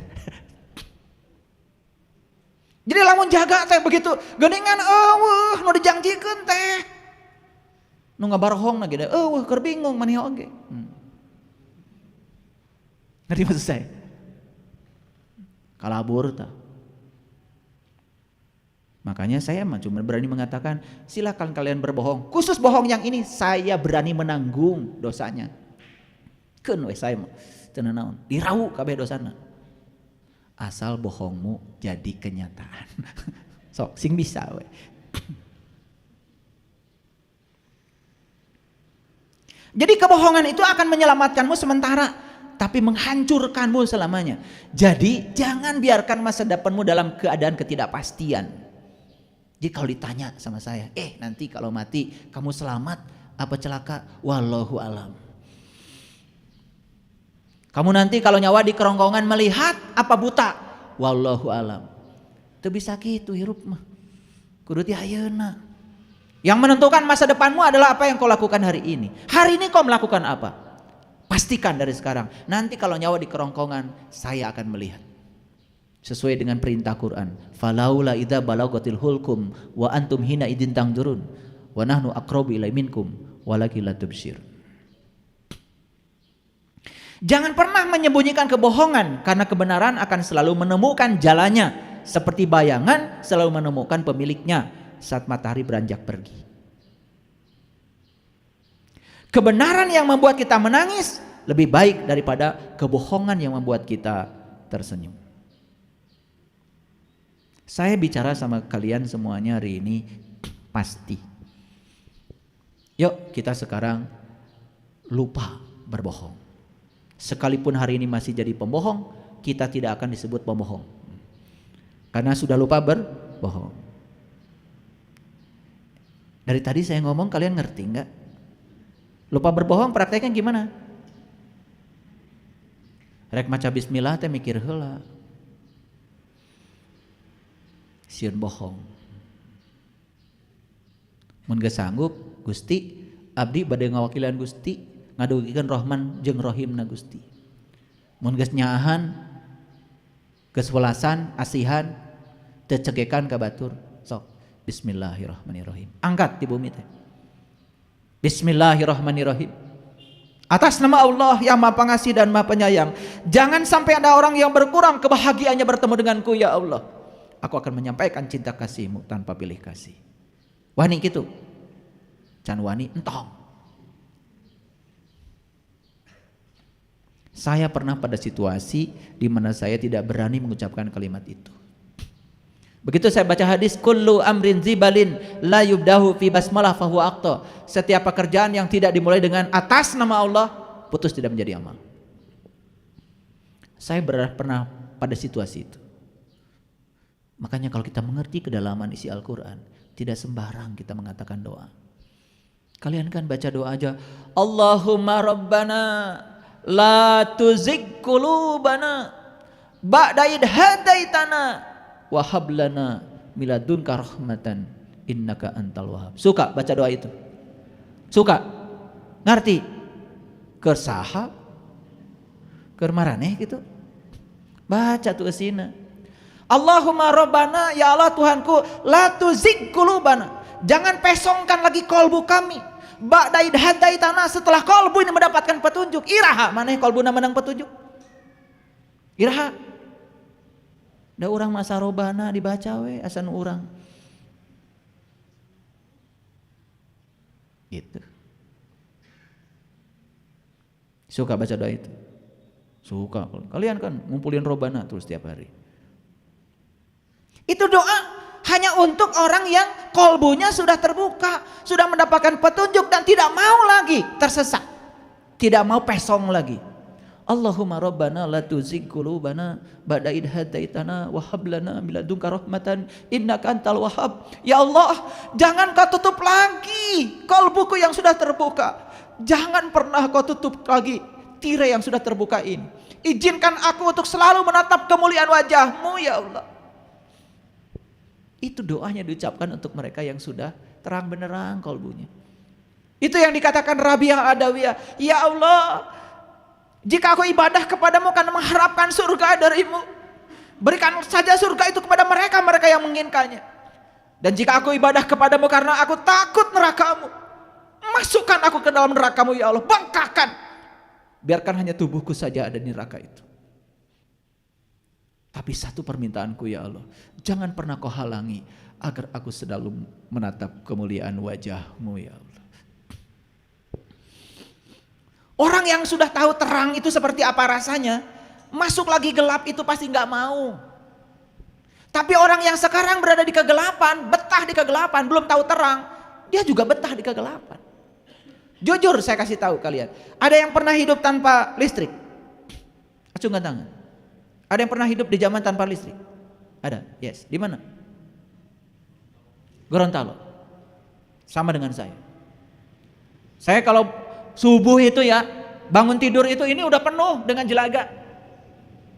Jadi lamun jaga teh begitu geuningan eueuh nu dijanjikeun teh. Nu ngabarohongna ge eueuh keur bingung maneh oge. Ngerti maksud saya? Kalabur tah. Makanya saya cuma berani mengatakan silakan kalian berbohong. Khusus bohong yang ini saya berani menanggung dosanya. Keun we saya mah teu naon, dirau kabeh dosana. asal bohongmu jadi kenyataan. Sok sing bisa we. Jadi kebohongan itu akan menyelamatkanmu sementara, tapi menghancurkanmu selamanya. Jadi jangan biarkan masa depanmu dalam keadaan ketidakpastian. Jadi kalau ditanya sama saya, nanti kalau mati kamu selamat apa celaka? Wallahu alam. Kamu nanti kalau nyawa di kerongkongan melihat apa buta? Wallahu alam. Itu bisa gitu hirup mah. Kudu ti ayeuna. Yang menentukan masa depanmu adalah apa yang kau lakukan hari ini. Hari ini kau melakukan apa? Pastikan dari sekarang. Nanti kalau nyawa di kerongkongan, saya akan melihat. Sesuai dengan perintah Quran. Falaula idza balagatil hulkum wa antum hina idin tangdurun wa nahnu aqrabu ilai minkum walakin la tubsir. Jangan pernah menyembunyikan kebohongan, karena kebenaran akan selalu menemukan jalannya, seperti bayangan selalu menemukan pemiliknya saat matahari beranjak pergi. Kebenaran yang membuat kita menangis lebih baik daripada kebohongan yang membuat kita tersenyum. Saya bicara sama kalian semuanya hari ini pasti. Yuk kita sekarang lupa berbohong. Sekalipun hari ini masih jadi pembohong, kita tidak akan disebut pembohong. Karena sudah lupa berbohong. Dari tadi saya ngomong kalian ngerti enggak? Lupa berbohong prakteknya gimana? Rek maca bismillah teh mikir heula. Sieun bohong. Mun geus sanggup Gusti abdi bade ngawakilan Gusti ngadugikeun Rahman jeung Rahimna Gusti. Mun geus nyaahan geus welasan asihan teu cegekan ka batur sok bismillahirrahmanirrahim. Angkat di bumi teh. Bismillahirrahmanirrahim. Atas nama Allah yang Maha Pengasih dan Maha Penyayang, jangan sampai ada orang yang berkurang kebahagiaannya bertemu denganku ya Allah. Aku akan menyampaikan cinta kasih-Mu tanpa pilih kasih. Wani gitu. Can wani entong. Saya pernah pada situasi di mana saya tidak berani mengucapkan kalimat itu. Begitu saya baca hadis kullu amrin zibalin la yubdahu fi basmalah fahuwa aqta. Setiap pekerjaan yang tidak dimulai dengan atas nama Allah putus tidak menjadi amal. Saya pernah pada situasi itu. Makanya kalau kita mengerti kedalaman isi Al-Quran, tidak sembarang kita mengatakan doa. Kalian kan baca doa aja, Allahumma rabbana la tuzigh qulubana ba'da idh hadaitana wa hab lana min ladunka rahmatan innaka antal wahhab. Suka baca doa itu? Suka? Ngerti? Keur saha? Keur maraneh gitu? Baca tuh esina. Allahumma rabbana, ya Allah Tuhanku, la tuzigh qulubana, jangan pesongkan lagi kolbu kami. Ba'da idh hadaitana, setelah kolbu ini mendapatkan petunjuk. Iraha maneh kolbuna menang petunjuk. Iraha. Da urang masa robana dibaca we asan urang. Gitu. Suka baca doa itu? Suka. Kalian kan ngumpulin robana terus tiap hari. Itu doa hanya untuk orang yang kolbunya sudah terbuka, sudah mendapatkan petunjuk dan tidak mau lagi tersesat, tidak mau pesong lagi. Allahumma rabbana la tuzigh qulubana ba'da idh hadaitana wa hab lana min ladunka rahmatan innaka antal wahhab. Ya Allah, jangan kau tutup lagi kolbuku yang sudah terbuka. Jangan pernah kau tutup lagi tirai yang sudah terbuka ini. Izinkan aku untuk selalu menatap kemuliaan wajah-Mu ya Allah. Itu doanya diucapkan untuk mereka yang sudah terang benerang kolbunya. Itu yang dikatakan Rabi'ah Adawiyah. Ya Allah, jika aku ibadah kepadamu karena mengharapkan surga darimu, berikan saja surga itu kepada mereka yang menginginkannya. Dan jika aku ibadah kepadamu karena aku takut nerakamu, masukkan aku ke dalam nerakamu ya Allah, bangkakkan. Biarkan hanya tubuhku saja ada di neraka itu. Tapi satu permintaanku ya Allah, jangan pernah kau halangi agar aku selalu menatap kemuliaan wajah-Mu ya Allah. Orang yang sudah tahu terang itu seperti apa rasanya, Masuk lagi gelap itu pasti nggak mau. Tapi orang yang sekarang berada di kegelapan, betah di kegelapan, belum tahu terang, dia juga betah di kegelapan. Jujur saya kasih tahu kalian, ada yang pernah hidup tanpa listrik? Acungkan tangan. Ada yang pernah hidup di zaman tanpa listrik? Ada? Yes. Di mana? Gorontalo. Sama dengan saya. Saya kalau subuh itu ya, bangun tidur itu ini udah penuh dengan jelaga.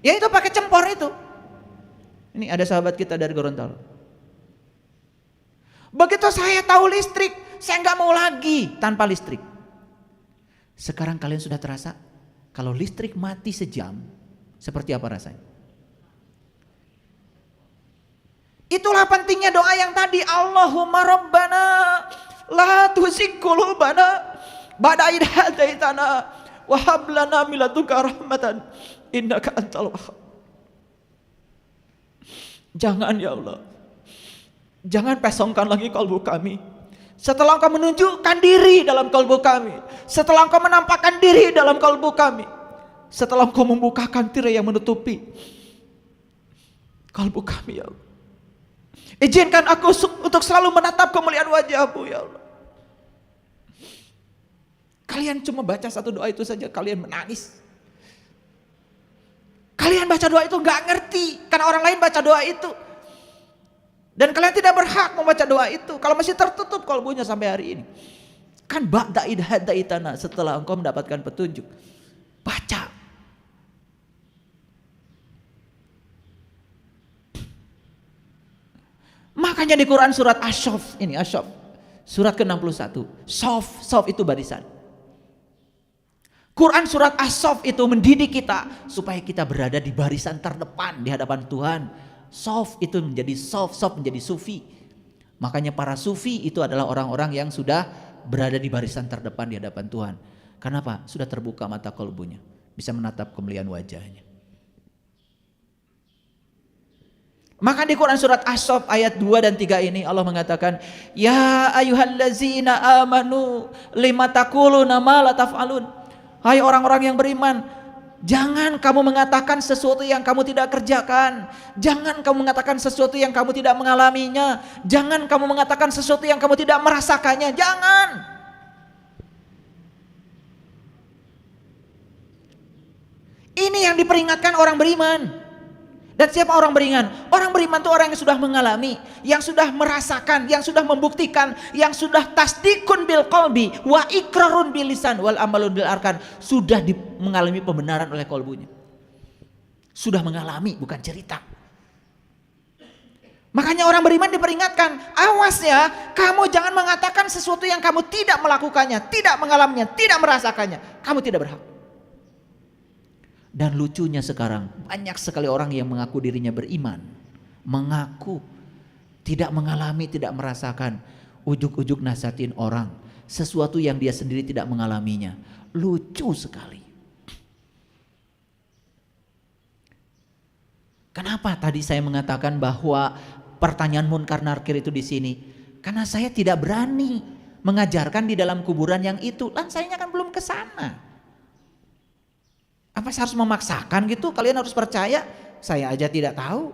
Ya itu pakai cempor itu. Ini ada sahabat kita dari Gorontalo. Begitu saya tahu listrik, saya nggak mau lagi tanpa listrik. Sekarang kalian sudah terasa kalau listrik mati sejam, seperti apa rasanya? Itulah pentingnya doa yang tadi, Allahumma rabbana la tuzigh qulubana ba'da idh hadaitana wa hab lana min ladunka rahmatan innaka antal wahhab. Jangan ya Allah, jangan pesongkan lagi kalbu kami. Setelah Engkau menunjukkan diri dalam kalbu kami, setelah Engkau menampakkan diri dalam kalbu kami, setelah Engkau membukakan tirai yang menutupi kalbu kami ya Allah, izinkan aku untuk selalu menatap kemuliaan wajah-Mu ya Allah. Kalian cuma baca satu doa itu saja kalian menangis. Kalian baca doa itu gak ngerti karena orang lain baca doa itu. Dan kalian tidak berhak membaca doa itu kalau masih tertutup kalbunya sampai hari ini. Kan ba'da idh hadaitana, setelah engkau mendapatkan petunjuk. Baca. Makanya di Quran surat Asy-Syaff, ini Asy-Syaff, surat ke-61. Sof itu barisan. Quran surat Asy-Syaff itu mendidik kita supaya kita berada di barisan terdepan di hadapan Tuhan. Sof itu menjadi sof menjadi sufi. Makanya para sufi itu adalah orang-orang yang sudah berada di barisan terdepan di hadapan Tuhan. Kenapa? Sudah terbuka mata kalbunya, bisa menatap kemuliaan wajahnya. Maka di Quran surat Asy-Syaff ayat 2 dan 3 ini Allah mengatakan, ya ayyuhallazina amanu lima taquluna ma la taf'alun. Hai orang-orang yang beriman, jangan kamu mengatakan sesuatu yang kamu tidak kerjakan. Jangan kamu mengatakan sesuatu yang kamu tidak mengalaminya. Jangan kamu mengatakan sesuatu yang kamu tidak merasakannya. Jangan. Ini yang diperingatkan orang beriman. Dan siapa orang beriman? Orang beriman itu orang yang sudah mengalami, yang sudah merasakan, yang sudah membuktikan, yang sudah tasdikun bil qalbi wa ikrarun bil lisan wal amalun bil arkan, sudah mengalami pembenaran oleh kalbunya. Sudah mengalami, bukan cerita. Makanya orang beriman diperingatkan, awas ya, kamu jangan mengatakan sesuatu yang kamu tidak melakukannya, tidak mengalaminya, tidak merasakannya. Kamu tidak berhak. Dan lucunya sekarang banyak sekali orang yang mengaku dirinya beriman, mengaku tidak mengalami, tidak merasakan, ujuk-ujuk nasihatin orang sesuatu yang dia sendiri tidak mengalaminya. Lucu sekali. Kenapa tadi saya mengatakan bahwa pertanyaan munkar nakir itu di sini? Karena saya tidak berani mengajarkan di dalam kuburan yang itu, kan saya kan belum ke sana. Apa saya harus memaksakan gitu? Kalian harus percaya. Saya aja tidak tahu.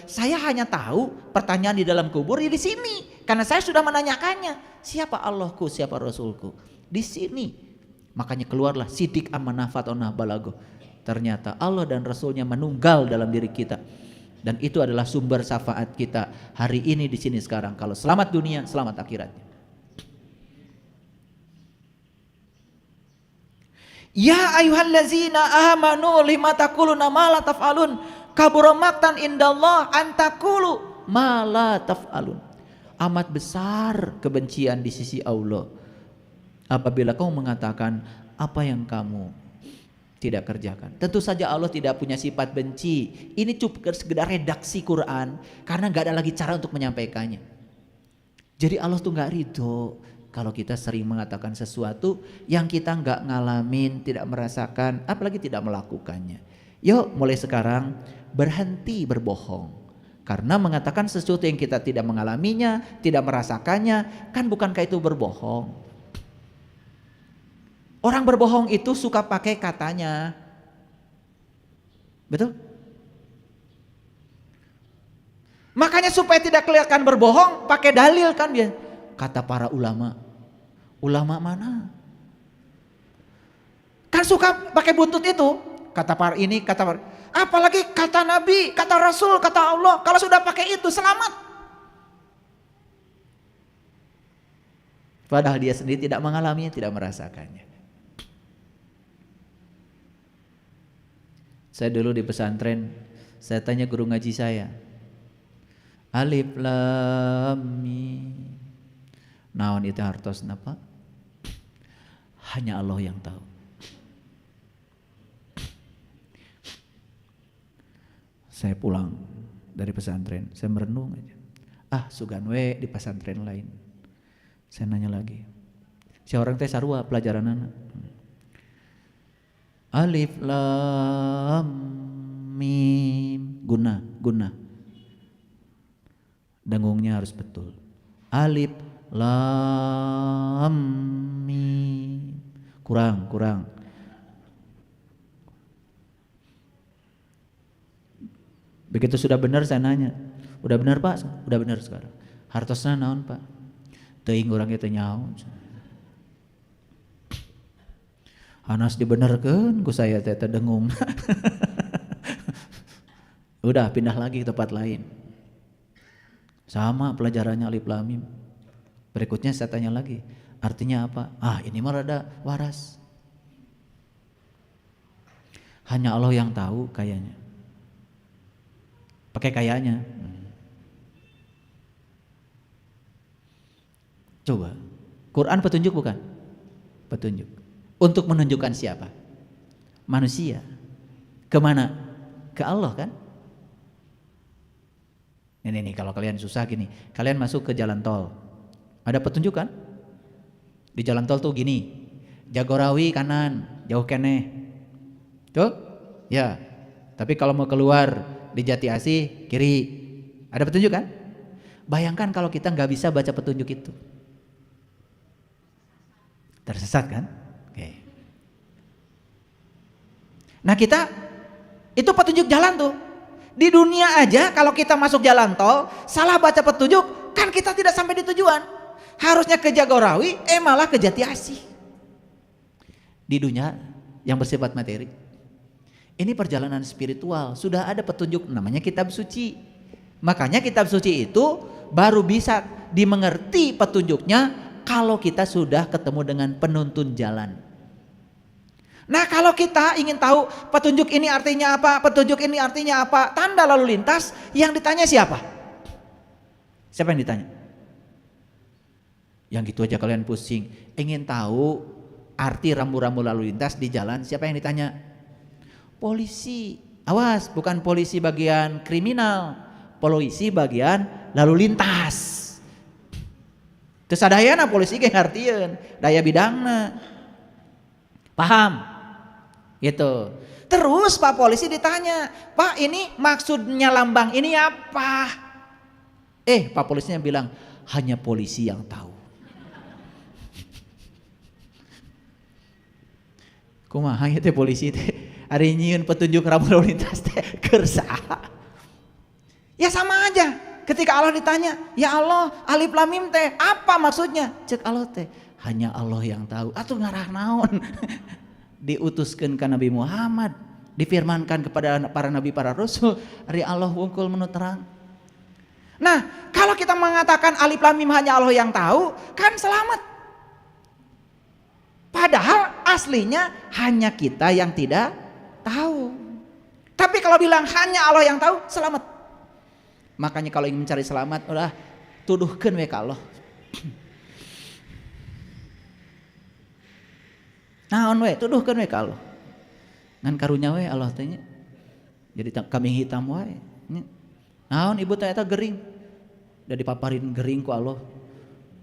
Saya hanya tahu pertanyaan di dalam kubur ya di sini. Karena saya sudah menanyakannya. Siapa Allahku, siapa Rasulku? Di sini. Makanya keluarlah sidik amanah fatonah balago. Ternyata Allah dan Rasulnya menunggal dalam diri kita. Dan itu adalah sumber syafaat kita hari ini di sini sekarang. Kalau selamat dunia, selamat akhiratnya. Ya ayyuhallazina amanu lima taquluna ma la taf'alun kabura maqtan indallah an taqulu ma la taf'alun. Amat besar kebencian di sisi Allah apabila kamu mengatakan apa yang kamu tidak kerjakan. Tentu saja Allah tidak punya sifat benci. Ini cuma sekedar redaksi Quran karena gak ada lagi cara untuk menyampaikannya. Jadi Allah tuh gak ridho kalau kita sering mengatakan sesuatu yang kita nggak ngalamin, tidak merasakan, apalagi tidak melakukannya. Yuk mulai sekarang berhenti berbohong. Karena mengatakan sesuatu yang kita tidak mengalaminya, tidak merasakannya, kan bukankah itu berbohong? Orang berbohong itu suka pakai katanya. Betul? Makanya supaya tidak kelihatan berbohong, pakai dalil kan dia. Kata para ulama. Ulama mana? Kan suka pakai buntut itu. Kata para ini, kata para. Apalagi kata Nabi, kata Rasul, kata Allah. Kalau sudah pakai itu, selamat. Padahal dia sendiri tidak mengalaminya, tidak merasakannya. Saya dulu di pesantren, saya tanya guru ngaji saya. Alif lam mim. Naon itu hartosna Pak? Hanya Allah yang tahu. Saya pulang dari pesantren, saya merenung aja. Sugan we di pesantren lain. Saya nanya lagi. Si orang teh sarua pelajaran anak. Alif lam mim. Guna. Dengungnya harus betul. Alif lam mim. Kurang. Begitu sudah benar saya nanya. Udah benar Pak? Udah benar sekarang. Hartosna naon Pak? Teuing urang teh nyaho. Hanas dibenerkeun ku saya teh dengung. Udah pindah lagi ke tempat lain. Sama pelajarannya alif lam mim. Berikutnya saya tanya lagi, artinya apa? Ini mah rada waras. Hanya Allah yang tahu kayaknya. Pakai kayaknya. Coba, Quran petunjuk bukan? Petunjuk. Untuk menunjukkan siapa? Manusia. Kemana? Ke Allah kan? Ini kalau kalian susah gini, kalian masuk ke jalan tol, ada petunjuk kan? Di jalan tol tuh gini, Jagorawi kanan, jauh keneh, tuh, ya. Tapi kalau mau keluar di Jati Asih kiri, ada petunjuk kan? Bayangkan kalau kita nggak bisa baca petunjuk itu, tersesat kan? Oke. Nah kita itu petunjuk jalan tuh. Di dunia aja kalau kita masuk jalan tol salah baca petunjuk kan kita tidak sampai di tujuan. Harusnya ke Jagorawi malah ke Jati Asih. Di dunia yang bersifat materi. Ini perjalanan spiritual, sudah ada petunjuk namanya kitab suci. Makanya kitab suci itu baru bisa dimengerti petunjuknya kalau kita sudah ketemu dengan penuntun jalan. Nah kalau kita ingin tahu petunjuk ini artinya apa, petunjuk ini artinya apa, tanda lalu lintas, yang ditanya siapa? Siapa yang ditanya? Yang gitu aja kalian pusing. Ingin tahu arti rambu-rambu lalu lintas di jalan, siapa yang ditanya? Polisi. Awas, bukan polisi bagian kriminal, polisi bagian lalu lintas. Terus sadayana polisi ge ngartieun, daya bidangna. Paham? Gitu. Terus Pak polisi ditanya, Pak ini maksudnya lambang ini apa? Pak polisinya bilang, hanya polisi yang tahu. Kumaha ieu teh polisi teh ari nyieun petunjuk rambu lalu lintas teh keur saha? Ya sama aja. Ketika Allah ditanya, ya Allah, alif lam mim teh apa maksudnya? Cek Allah teh, hanya Allah yang tahu. Atuh ngarah naon? Diutuskan ke Nabi Muhammad, difirmankan kepada para nabi, para rasul, ari Allah wungkul menu terang. Nah, kalau kita mengatakan alif lam mim hanya Allah yang tahu, kan selamat. Padahal aslinya hanya kita yang tidak tahu. Tapi kalau bilang hanya Allah yang tahu, selamat. Makanya kalau ingin mencari selamat, udah tuduhkeun we ka Allah. Naon we tuduhkeun we ka Allah. Ngan karunya we Allah teh nya. Jadi kambing hitam wae. Naon ibu teh eta gering. Da dipaparin gering ku Allah.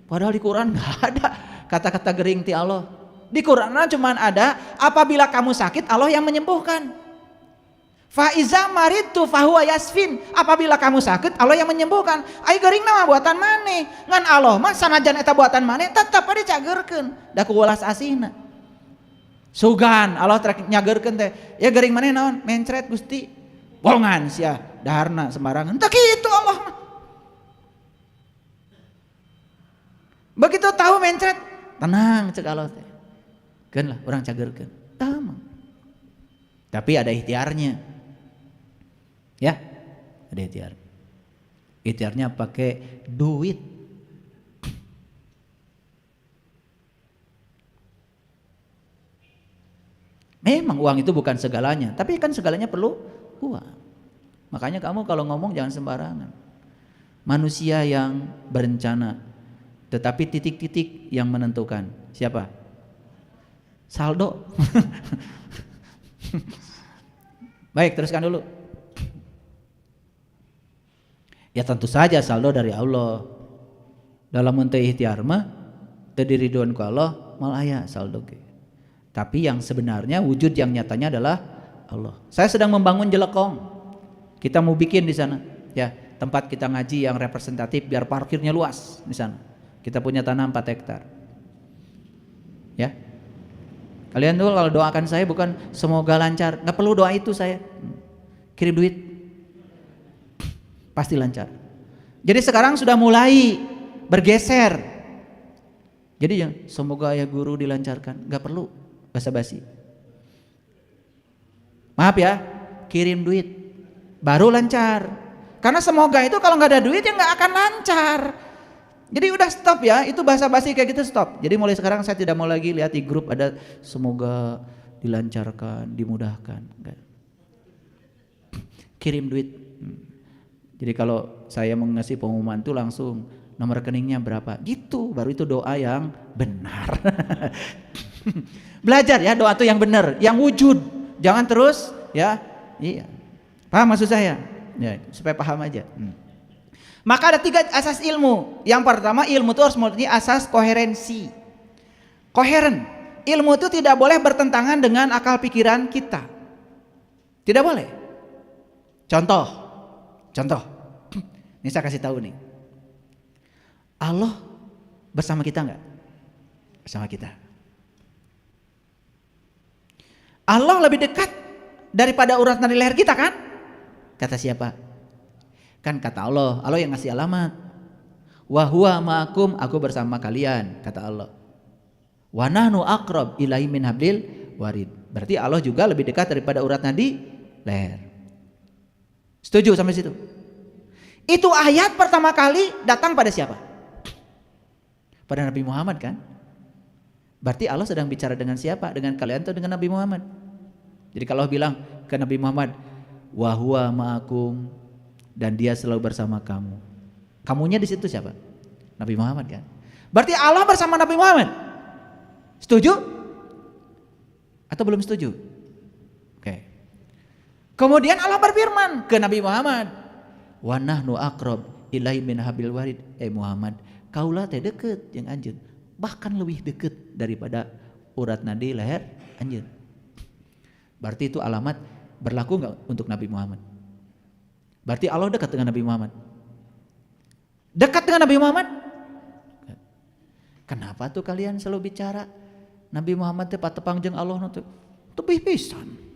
Padahal di Quran enggak ada kata-kata gering ti Allah. Di Quran cuma ada apabila kamu sakit Allah yang menyembuhkan. Fa iza maritu fahuwa yasfin. Apabila kamu sakit Allah yang menyembuhkan. Ai gering mah buatan maneh. Ngan Allah mah sanajan eta buatan maneh tetep dicageurkeun da ku welas asihna. Sugan Allah trek nyagerkeun teh. Ya gering maneh naon? Mencret Gusti. Bolongan sia daharna sembarangan. Teu kitu Allah mah. Begitu tahu mencret, tenang cek Allah teh. Keun lah urang cagerkeun. Tama. Tapi ada ikhtiarnya. Ya, ada ikhtiar. Ikhtiarnya pakai duit. Memang uang itu bukan segalanya, tapi kan segalanya perlu uang. Makanya kamu kalau ngomong jangan sembarangan. Manusia yang berencana, tetapi titik-titik yang menentukan. Siapa? Saldo. Baik, teruskan dulu. Ya tentu saja saldo dari Allah. Dalam mun teu ikhtiar mah teu diridhoan ku Allah mal aya saldo ge. Tapi yang sebenarnya wujud yang nyatanya adalah Allah. Saya sedang membangun Jelekong. Kita mau bikin di sana, ya, tempat kita ngaji yang representatif biar parkirnya luas di sana. Kita punya tanah 4 hektar. Ya. Kalian tuh kalau doakan saya bukan semoga lancar, nggak perlu doa itu saya. Kirim duit. Pasti lancar. Jadi sekarang sudah mulai bergeser. Jadi ya, semoga ya guru dilancarkan, nggak perlu basa-basi. Maaf ya, kirim duit baru lancar. Karena semoga itu kalau nggak ada duit ya nggak akan lancar. Jadi udah stop ya, itu basa-basi kayak gitu stop. Jadi mulai sekarang saya tidak mau lagi lihat di grup ada semoga dilancarkan, dimudahkan. Enggak. Kirim duit. Jadi kalau saya mau ngasih pengumuman itu langsung nomor rekeningnya berapa, gitu. Baru itu doa yang benar. Belajar ya doa itu yang benar, yang wujud. Jangan terus ya. Iya. Paham maksud saya? Ya, supaya paham aja. Maka ada 3 asas ilmu. Yang pertama, ilmu itu harus memiliki asas koherensi. Koheren. Ilmu itu tidak boleh bertentangan dengan akal pikiran kita. Tidak boleh. Contoh. Ini saya kasih tahu nih. Allah bersama kita enggak? Bersama kita. Allah lebih dekat daripada urat nadi leher kita kan? Kata siapa? Kan kata Allah yang ngasih alamat. Wa huwa ma'akum, aku bersama kalian, kata Allah. Wa nahnu aqrab ilaihi min hablil warid. Berarti Allah juga lebih dekat daripada urat nadi leher. Setuju sampai situ? Itu ayat pertama kali datang pada siapa? Pada Nabi Muhammad kan? Berarti Allah sedang bicara dengan siapa? Dengan kalian atau dengan Nabi Muhammad? Jadi kalau bilang ke Nabi Muhammad, wa huwa ma'akum, dan dia selalu bersama kamu. Kamunya di situ siapa? Nabi Muhammad kan? Berarti Allah bersama Nabi Muhammad. Setuju? Atau belum setuju? Oke. Kemudian Allah berfirman ke Nabi Muhammad, wa nahnu aqrab ilaihi min hablil warid. Muhammad, kaulah teh deket yang anjeun, bahkan lebih deket daripada urat nadi leher anjeun. Berarti itu alamat berlaku enggak untuk Nabi Muhammad? Berarti Allah dekat dengan Nabi Muhammad. Dekat dengan Nabi Muhammad? Kenapa tuh kalian selalu bicara Nabi Muhammad teh patepang jeung Allah teh tebih pisan.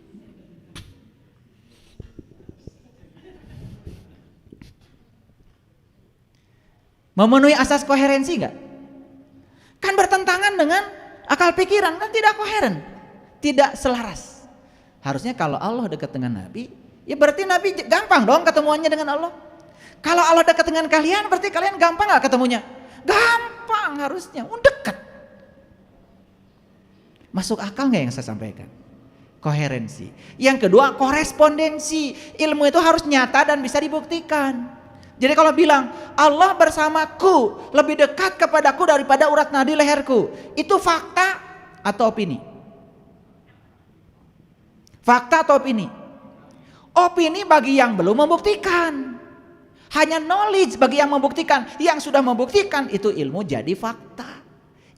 Memenuhi asas koherensi enggak? Kan bertentangan dengan akal pikiran, kan tidak koheren, tidak selaras. Harusnya kalau Allah dekat dengan Nabi, ya berarti Nabi gampang dong ketemuannya dengan Allah. Kalau Allah dekat dengan kalian, berarti kalian gampang gak ketemunya? Gampang harusnya, dekat. Masuk akal gak yang saya sampaikan? Koherensi. Yang kedua, korespondensi. Ilmu itu harus nyata dan bisa dibuktikan. Jadi kalau bilang Allah bersamaku, lebih dekat kepadaku daripada urat nadi leherku, itu fakta atau opini? Fakta atau opini? Opini bagi yang belum membuktikan. Hanya knowledge bagi yang membuktikan. Yang sudah membuktikan itu ilmu jadi fakta.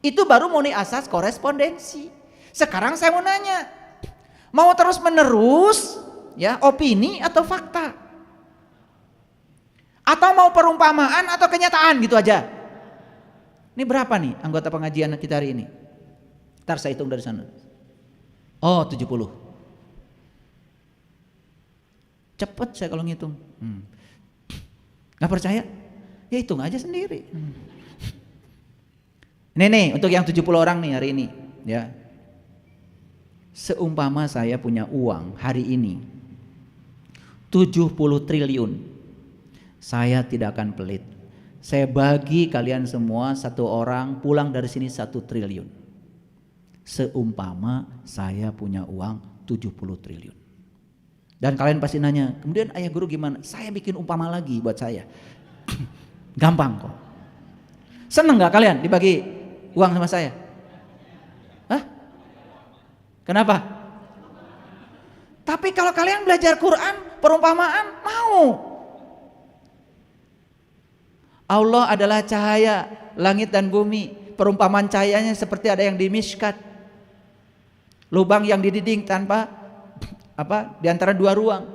Itu baru murni asas korespondensi. Sekarang saya mau nanya, mau terus menerus ya opini atau fakta? Atau mau perumpamaan atau kenyataan gitu aja? Ini berapa nih anggota pengajian kita hari ini? Ntar saya hitung dari sana. Oh 70. Cepet saya kalau ngitung. Gak percaya? Ya hitung aja sendiri. Nih untuk yang 70 orang nih hari ini ya. Seumpama saya punya uang hari ini 70 triliun, saya tidak akan pelit. Saya bagi kalian semua, satu orang pulang dari sini 1 triliun. Seumpama saya punya uang 70 triliun. Dan kalian pasti nanya, kemudian ayah guru gimana? Saya bikin umpama lagi buat saya. Gampang kok. Seneng gak kalian dibagi uang sama saya? Hah? Kenapa? Tapi kalau kalian belajar Quran, perumpamaan, mau. Allah adalah cahaya langit dan bumi. Perumpamaan cahayanya seperti ada yang di miskat, lubang yang didinding tanpa di antara dua ruang.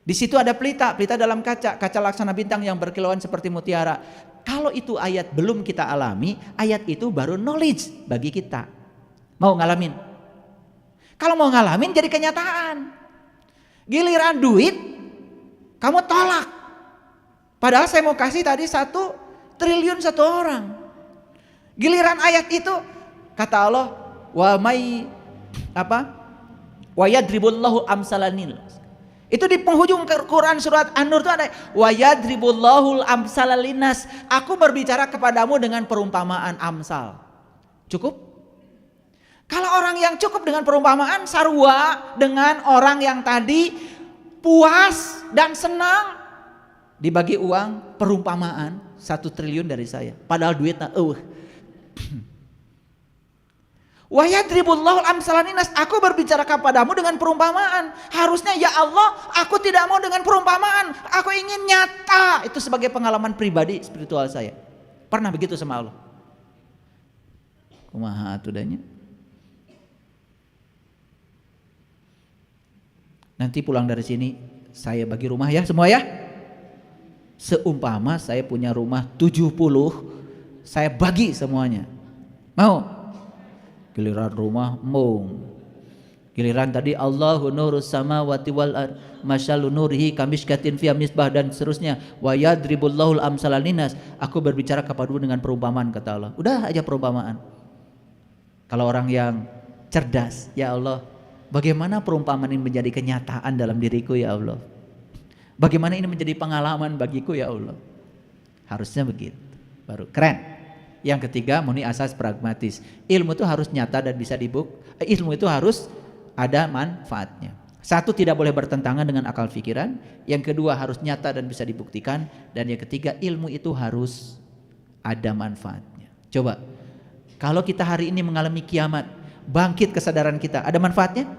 Di situ ada pelita dalam kaca laksana bintang yang berkilauan seperti mutiara. Kalau itu ayat belum kita alami, ayat itu baru knowledge bagi kita. Mau ngalamin? Kalau mau ngalamin jadi kenyataan. Giliran duit kamu tolak. Padahal saya mau kasih tadi 1 triliun satu orang. Giliran ayat itu kata Allah, wa yadribullahu amsalanil. Itu di penghujung Quran surat An-Nur itu ada wa yadribullahu amsalalinas. Aku berbicara kepadamu dengan perumpamaan amsal. Cukup? Kalau orang yang cukup dengan perumpamaan sarwa dengan orang yang tadi puas dan senang dibagi uang perumpamaan 1 triliun dari saya. Padahal duitnya Wa yadribullahu amsalaninas. Aku berbicara kepadamu dengan perumpamaan. Harusnya ya Allah, aku tidak mau dengan perumpamaan. Aku ingin nyata. Itu sebagai pengalaman pribadi spiritual saya. Pernah begitu sama Allah. Kumaha atudanya. Nanti pulang dari sini saya bagi rumah ya semua ya. Seumpama saya punya rumah 70, saya bagi semuanya. Mau? Giliran rumah giliran tadi Allahu nurus samawati wal ard masyalu nurihi kamishkatin fiha misbah dan seterusnya. Wa yadribullahul amsalaninas. Aku berbicara kepadamu dengan perumpamaan kata Allah. Udah aja perumpamaan. Kalau orang yang cerdas, ya Allah, bagaimana perumpamaan ini menjadi kenyataan dalam diriku ya Allah? Bagaimana ini menjadi pengalaman bagiku ya Allah? Harusnya begitu. Baru keren. Yang ketiga, murni asas pragmatis. Ilmu itu harus nyata dan bisa ilmu itu harus ada manfaatnya. Satu, tidak boleh bertentangan dengan akal pikiran. Yang kedua, harus nyata dan bisa dibuktikan. Dan yang ketiga, ilmu itu harus ada manfaatnya. Coba, kalau kita hari ini mengalami kiamat, bangkit kesadaran kita, ada manfaatnya?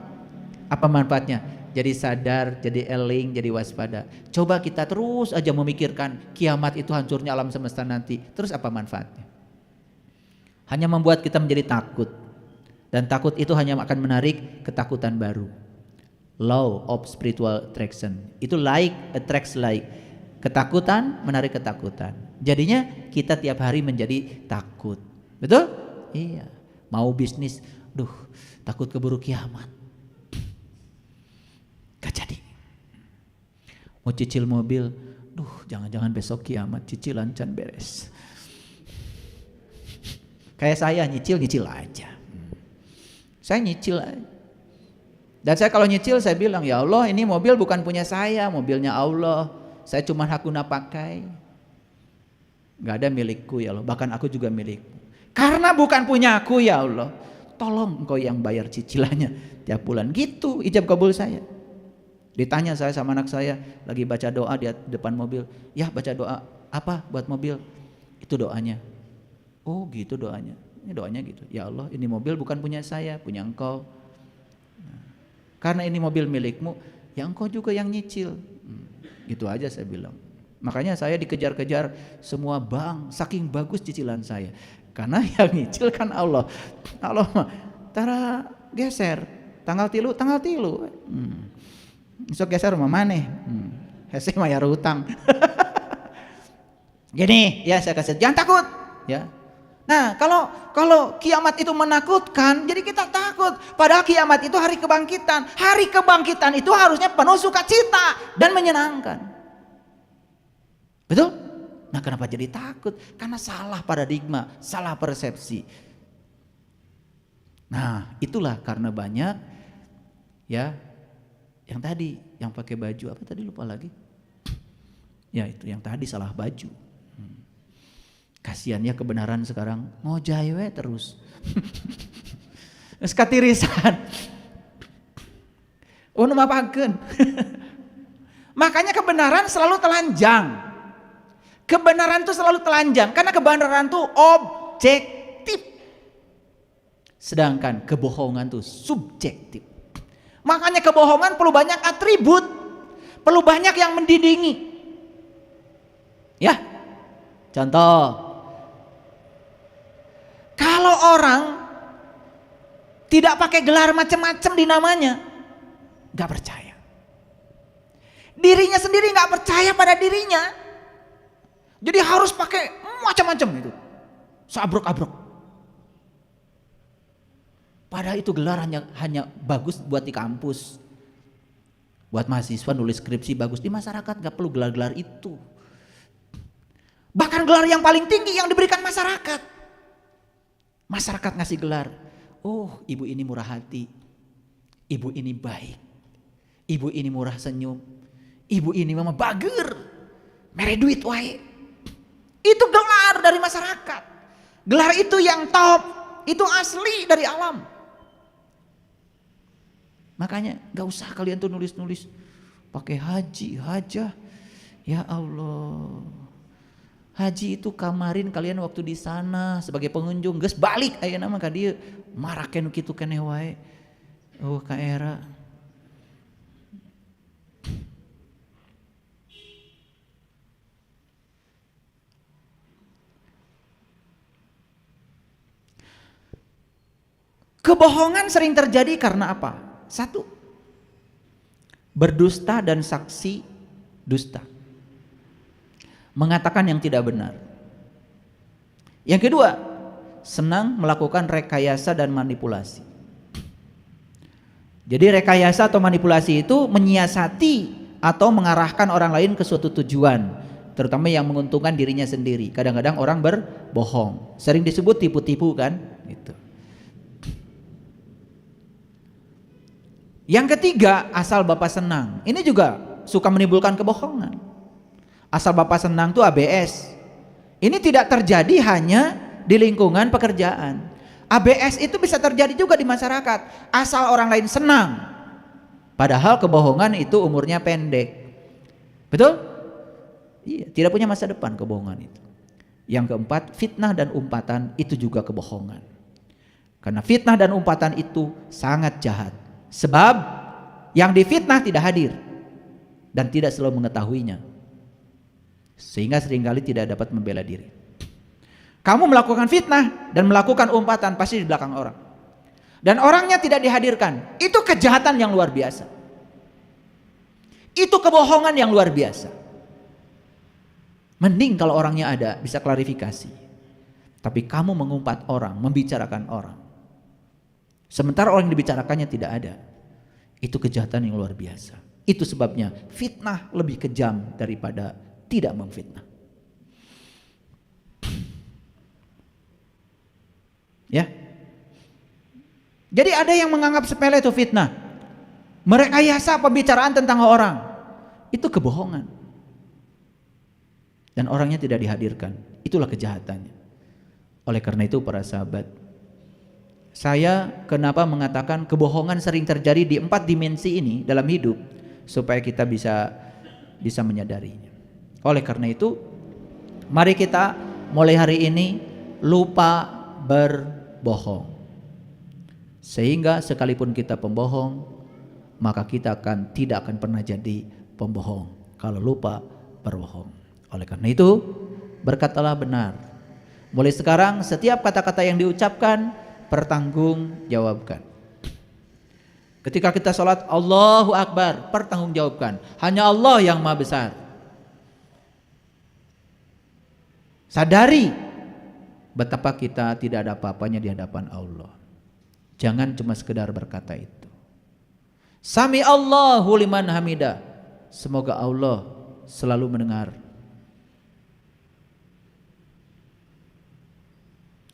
Apa manfaatnya? Jadi sadar, jadi eling, jadi waspada. Coba kita terus aja memikirkan kiamat itu hancurnya alam semesta nanti. Terus apa manfaatnya? Hanya membuat kita menjadi takut. Dan takut itu hanya akan menarik ketakutan baru. Law of spiritual attraction. Itu like attracts like. Ketakutan menarik ketakutan. Jadinya kita tiap hari menjadi takut. Betul? Iya. Mau bisnis, takut keburu kiamat. Gak jadi. Mau cicil mobil, jangan-jangan besok kiamat, cicilan can beres. Kayak saya nyicil aja. Saya nyicil aja. Dan saya kalau nyicil saya bilang, ya Allah ini mobil bukan punya saya, mobilnya Allah. Saya cuma hak guna pakai. Gak ada milikku ya Allah, bahkan aku juga milikmu. Karena bukan punya aku ya Allah, tolong engkau yang bayar cicilannya tiap bulan. Gitu ijab kabul saya. Ditanya saya sama anak saya lagi baca doa di depan mobil. Ya baca doa apa buat mobil? Itu doanya. Oh gitu doanya. Ini doanya gitu. Ya Allah ini mobil bukan punya saya, punya engkau. Karena ini mobil milikmu, ya engkau juga yang nyicil. Gitu aja saya bilang. Makanya saya dikejar-kejar semua bank, saking bagus cicilan saya. Karena yang nyicil kan Allah. Allah mah tara geser tanggal tilu. Besok geser rumah maneh. Hese mayar hutang. Gini ya saya kasih, jangan takut ya. Nah, kalau kiamat itu menakutkan, jadi kita takut. Padahal kiamat itu hari kebangkitan. Hari kebangkitan itu harusnya penuh sukacita dan menyenangkan. Betul? Nah, kenapa jadi takut? Karena salah paradigma, salah persepsi. Nah, itulah karena banyak ya yang tadi yang pakai baju apa tadi lupa lagi. Ya, itu yang tadi salah baju. Kasiannya kebenaran sekarang ngojay we terus. Geus katirisan. Oh, nu mapakeun. Makanya kebenaran selalu telanjang. Kebenaran itu selalu telanjang karena kebenaran itu objektif. Sedangkan kebohongan itu subjektif. Makanya kebohongan perlu banyak atribut, perlu banyak yang mendidingi. Ya. Contoh, kalau orang tidak pakai gelar macam-macam di namanya, gak percaya. Dirinya sendiri gak percaya pada dirinya, jadi harus pakai macam-macam itu, seabrok-abrok. Padahal itu gelar hanya bagus buat di kampus, buat mahasiswa nulis skripsi bagus. Di masyarakat gak perlu gelar-gelar itu. Bahkan gelar yang paling tinggi yang diberikan masyarakat. Masyarakat ngasih gelar, oh ibu ini murah hati, ibu ini baik, ibu ini murah senyum, ibu ini mama bager, mere duit wae. Itu gelar dari masyarakat. Gelar itu yang top, itu asli dari alam. Makanya gak usah kalian tuh nulis-nulis pakai haji, hajah. Ya Allah. Haji itu kamarin kalian waktu di sana sebagai pengunjung, geus balik aya nama ka dieu maraken kitu keneh wae. Oh ka era. Kebohongan sering terjadi karena apa? Satu, berdusta dan saksi dusta. Mengatakan yang tidak benar. Yang kedua, senang melakukan rekayasa dan manipulasi. Jadi rekayasa atau manipulasi itu menyiasati atau mengarahkan orang lain ke suatu tujuan, terutama yang menguntungkan dirinya sendiri. Kadang-kadang orang berbohong, sering disebut tipu-tipu kan, gitu. Yang ketiga, asal bapak senang. Ini juga suka menimbulkan kebohongan. Asal bapak senang tuh ABS. Ini tidak terjadi hanya di lingkungan pekerjaan. ABS itu bisa terjadi juga di masyarakat. Asal orang lain senang. Padahal kebohongan itu umurnya pendek. Betul? Iya, tidak punya masa depan kebohongan itu. Yang keempat, fitnah dan umpatan itu juga kebohongan. Karena fitnah dan umpatan itu sangat jahat. Sebab yang difitnah tidak hadir dan tidak selalu mengetahuinya. Sehingga seringkali tidak dapat membela diri. Kamu melakukan fitnah dan melakukan umpatan pasti di belakang orang. Dan orangnya tidak dihadirkan. Itu kejahatan yang luar biasa. Itu kebohongan yang luar biasa. Mending kalau orangnya ada, bisa klarifikasi. Tapi kamu mengumpat orang, membicarakan orang. Sementara orang yang dibicarakannya tidak ada. Itu kejahatan yang luar biasa. Itu sebabnya fitnah lebih kejam daripada tidak memfitnah. Ya. Jadi ada yang menganggap sepele itu fitnah. Merekayasa pembicaraan tentang orang. Itu kebohongan. Dan orangnya tidak dihadirkan. Itulah kejahatannya. Oleh karena itu para sahabat, saya kenapa mengatakan kebohongan sering terjadi di 4 dimensi ini dalam hidup, supaya kita bisa menyadarinya. Oleh karena itu, mari kita mulai hari ini lupa berbohong. Sehingga sekalipun kita pembohong, maka kita tidak akan pernah jadi pembohong kalau lupa berbohong. Oleh karena itu, berkatalah benar. Mulai sekarang setiap kata-kata yang diucapkan pertanggungjawabkan. Ketika kita sholat Allahu Akbar, pertanggungjawabkan. Hanya Allah yang Maha Besar. Sadari betapa kita tidak ada apa-apanya di hadapan Allah. Jangan cuma sekedar berkata itu. Sami Allahu liman hamidah. Semoga Allah selalu mendengar.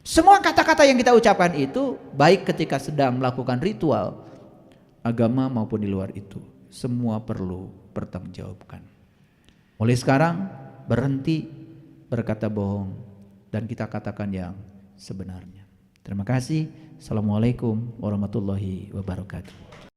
Semua kata-kata yang kita ucapkan itu, baik ketika sedang melakukan ritual agama maupun di luar itu, semua perlu pertanggungjawabkan. Mulai sekarang berhenti berkata bohong dan kita katakan yang sebenarnya. Terima kasih. Assalamualaikum warahmatullahi wabarakatuh.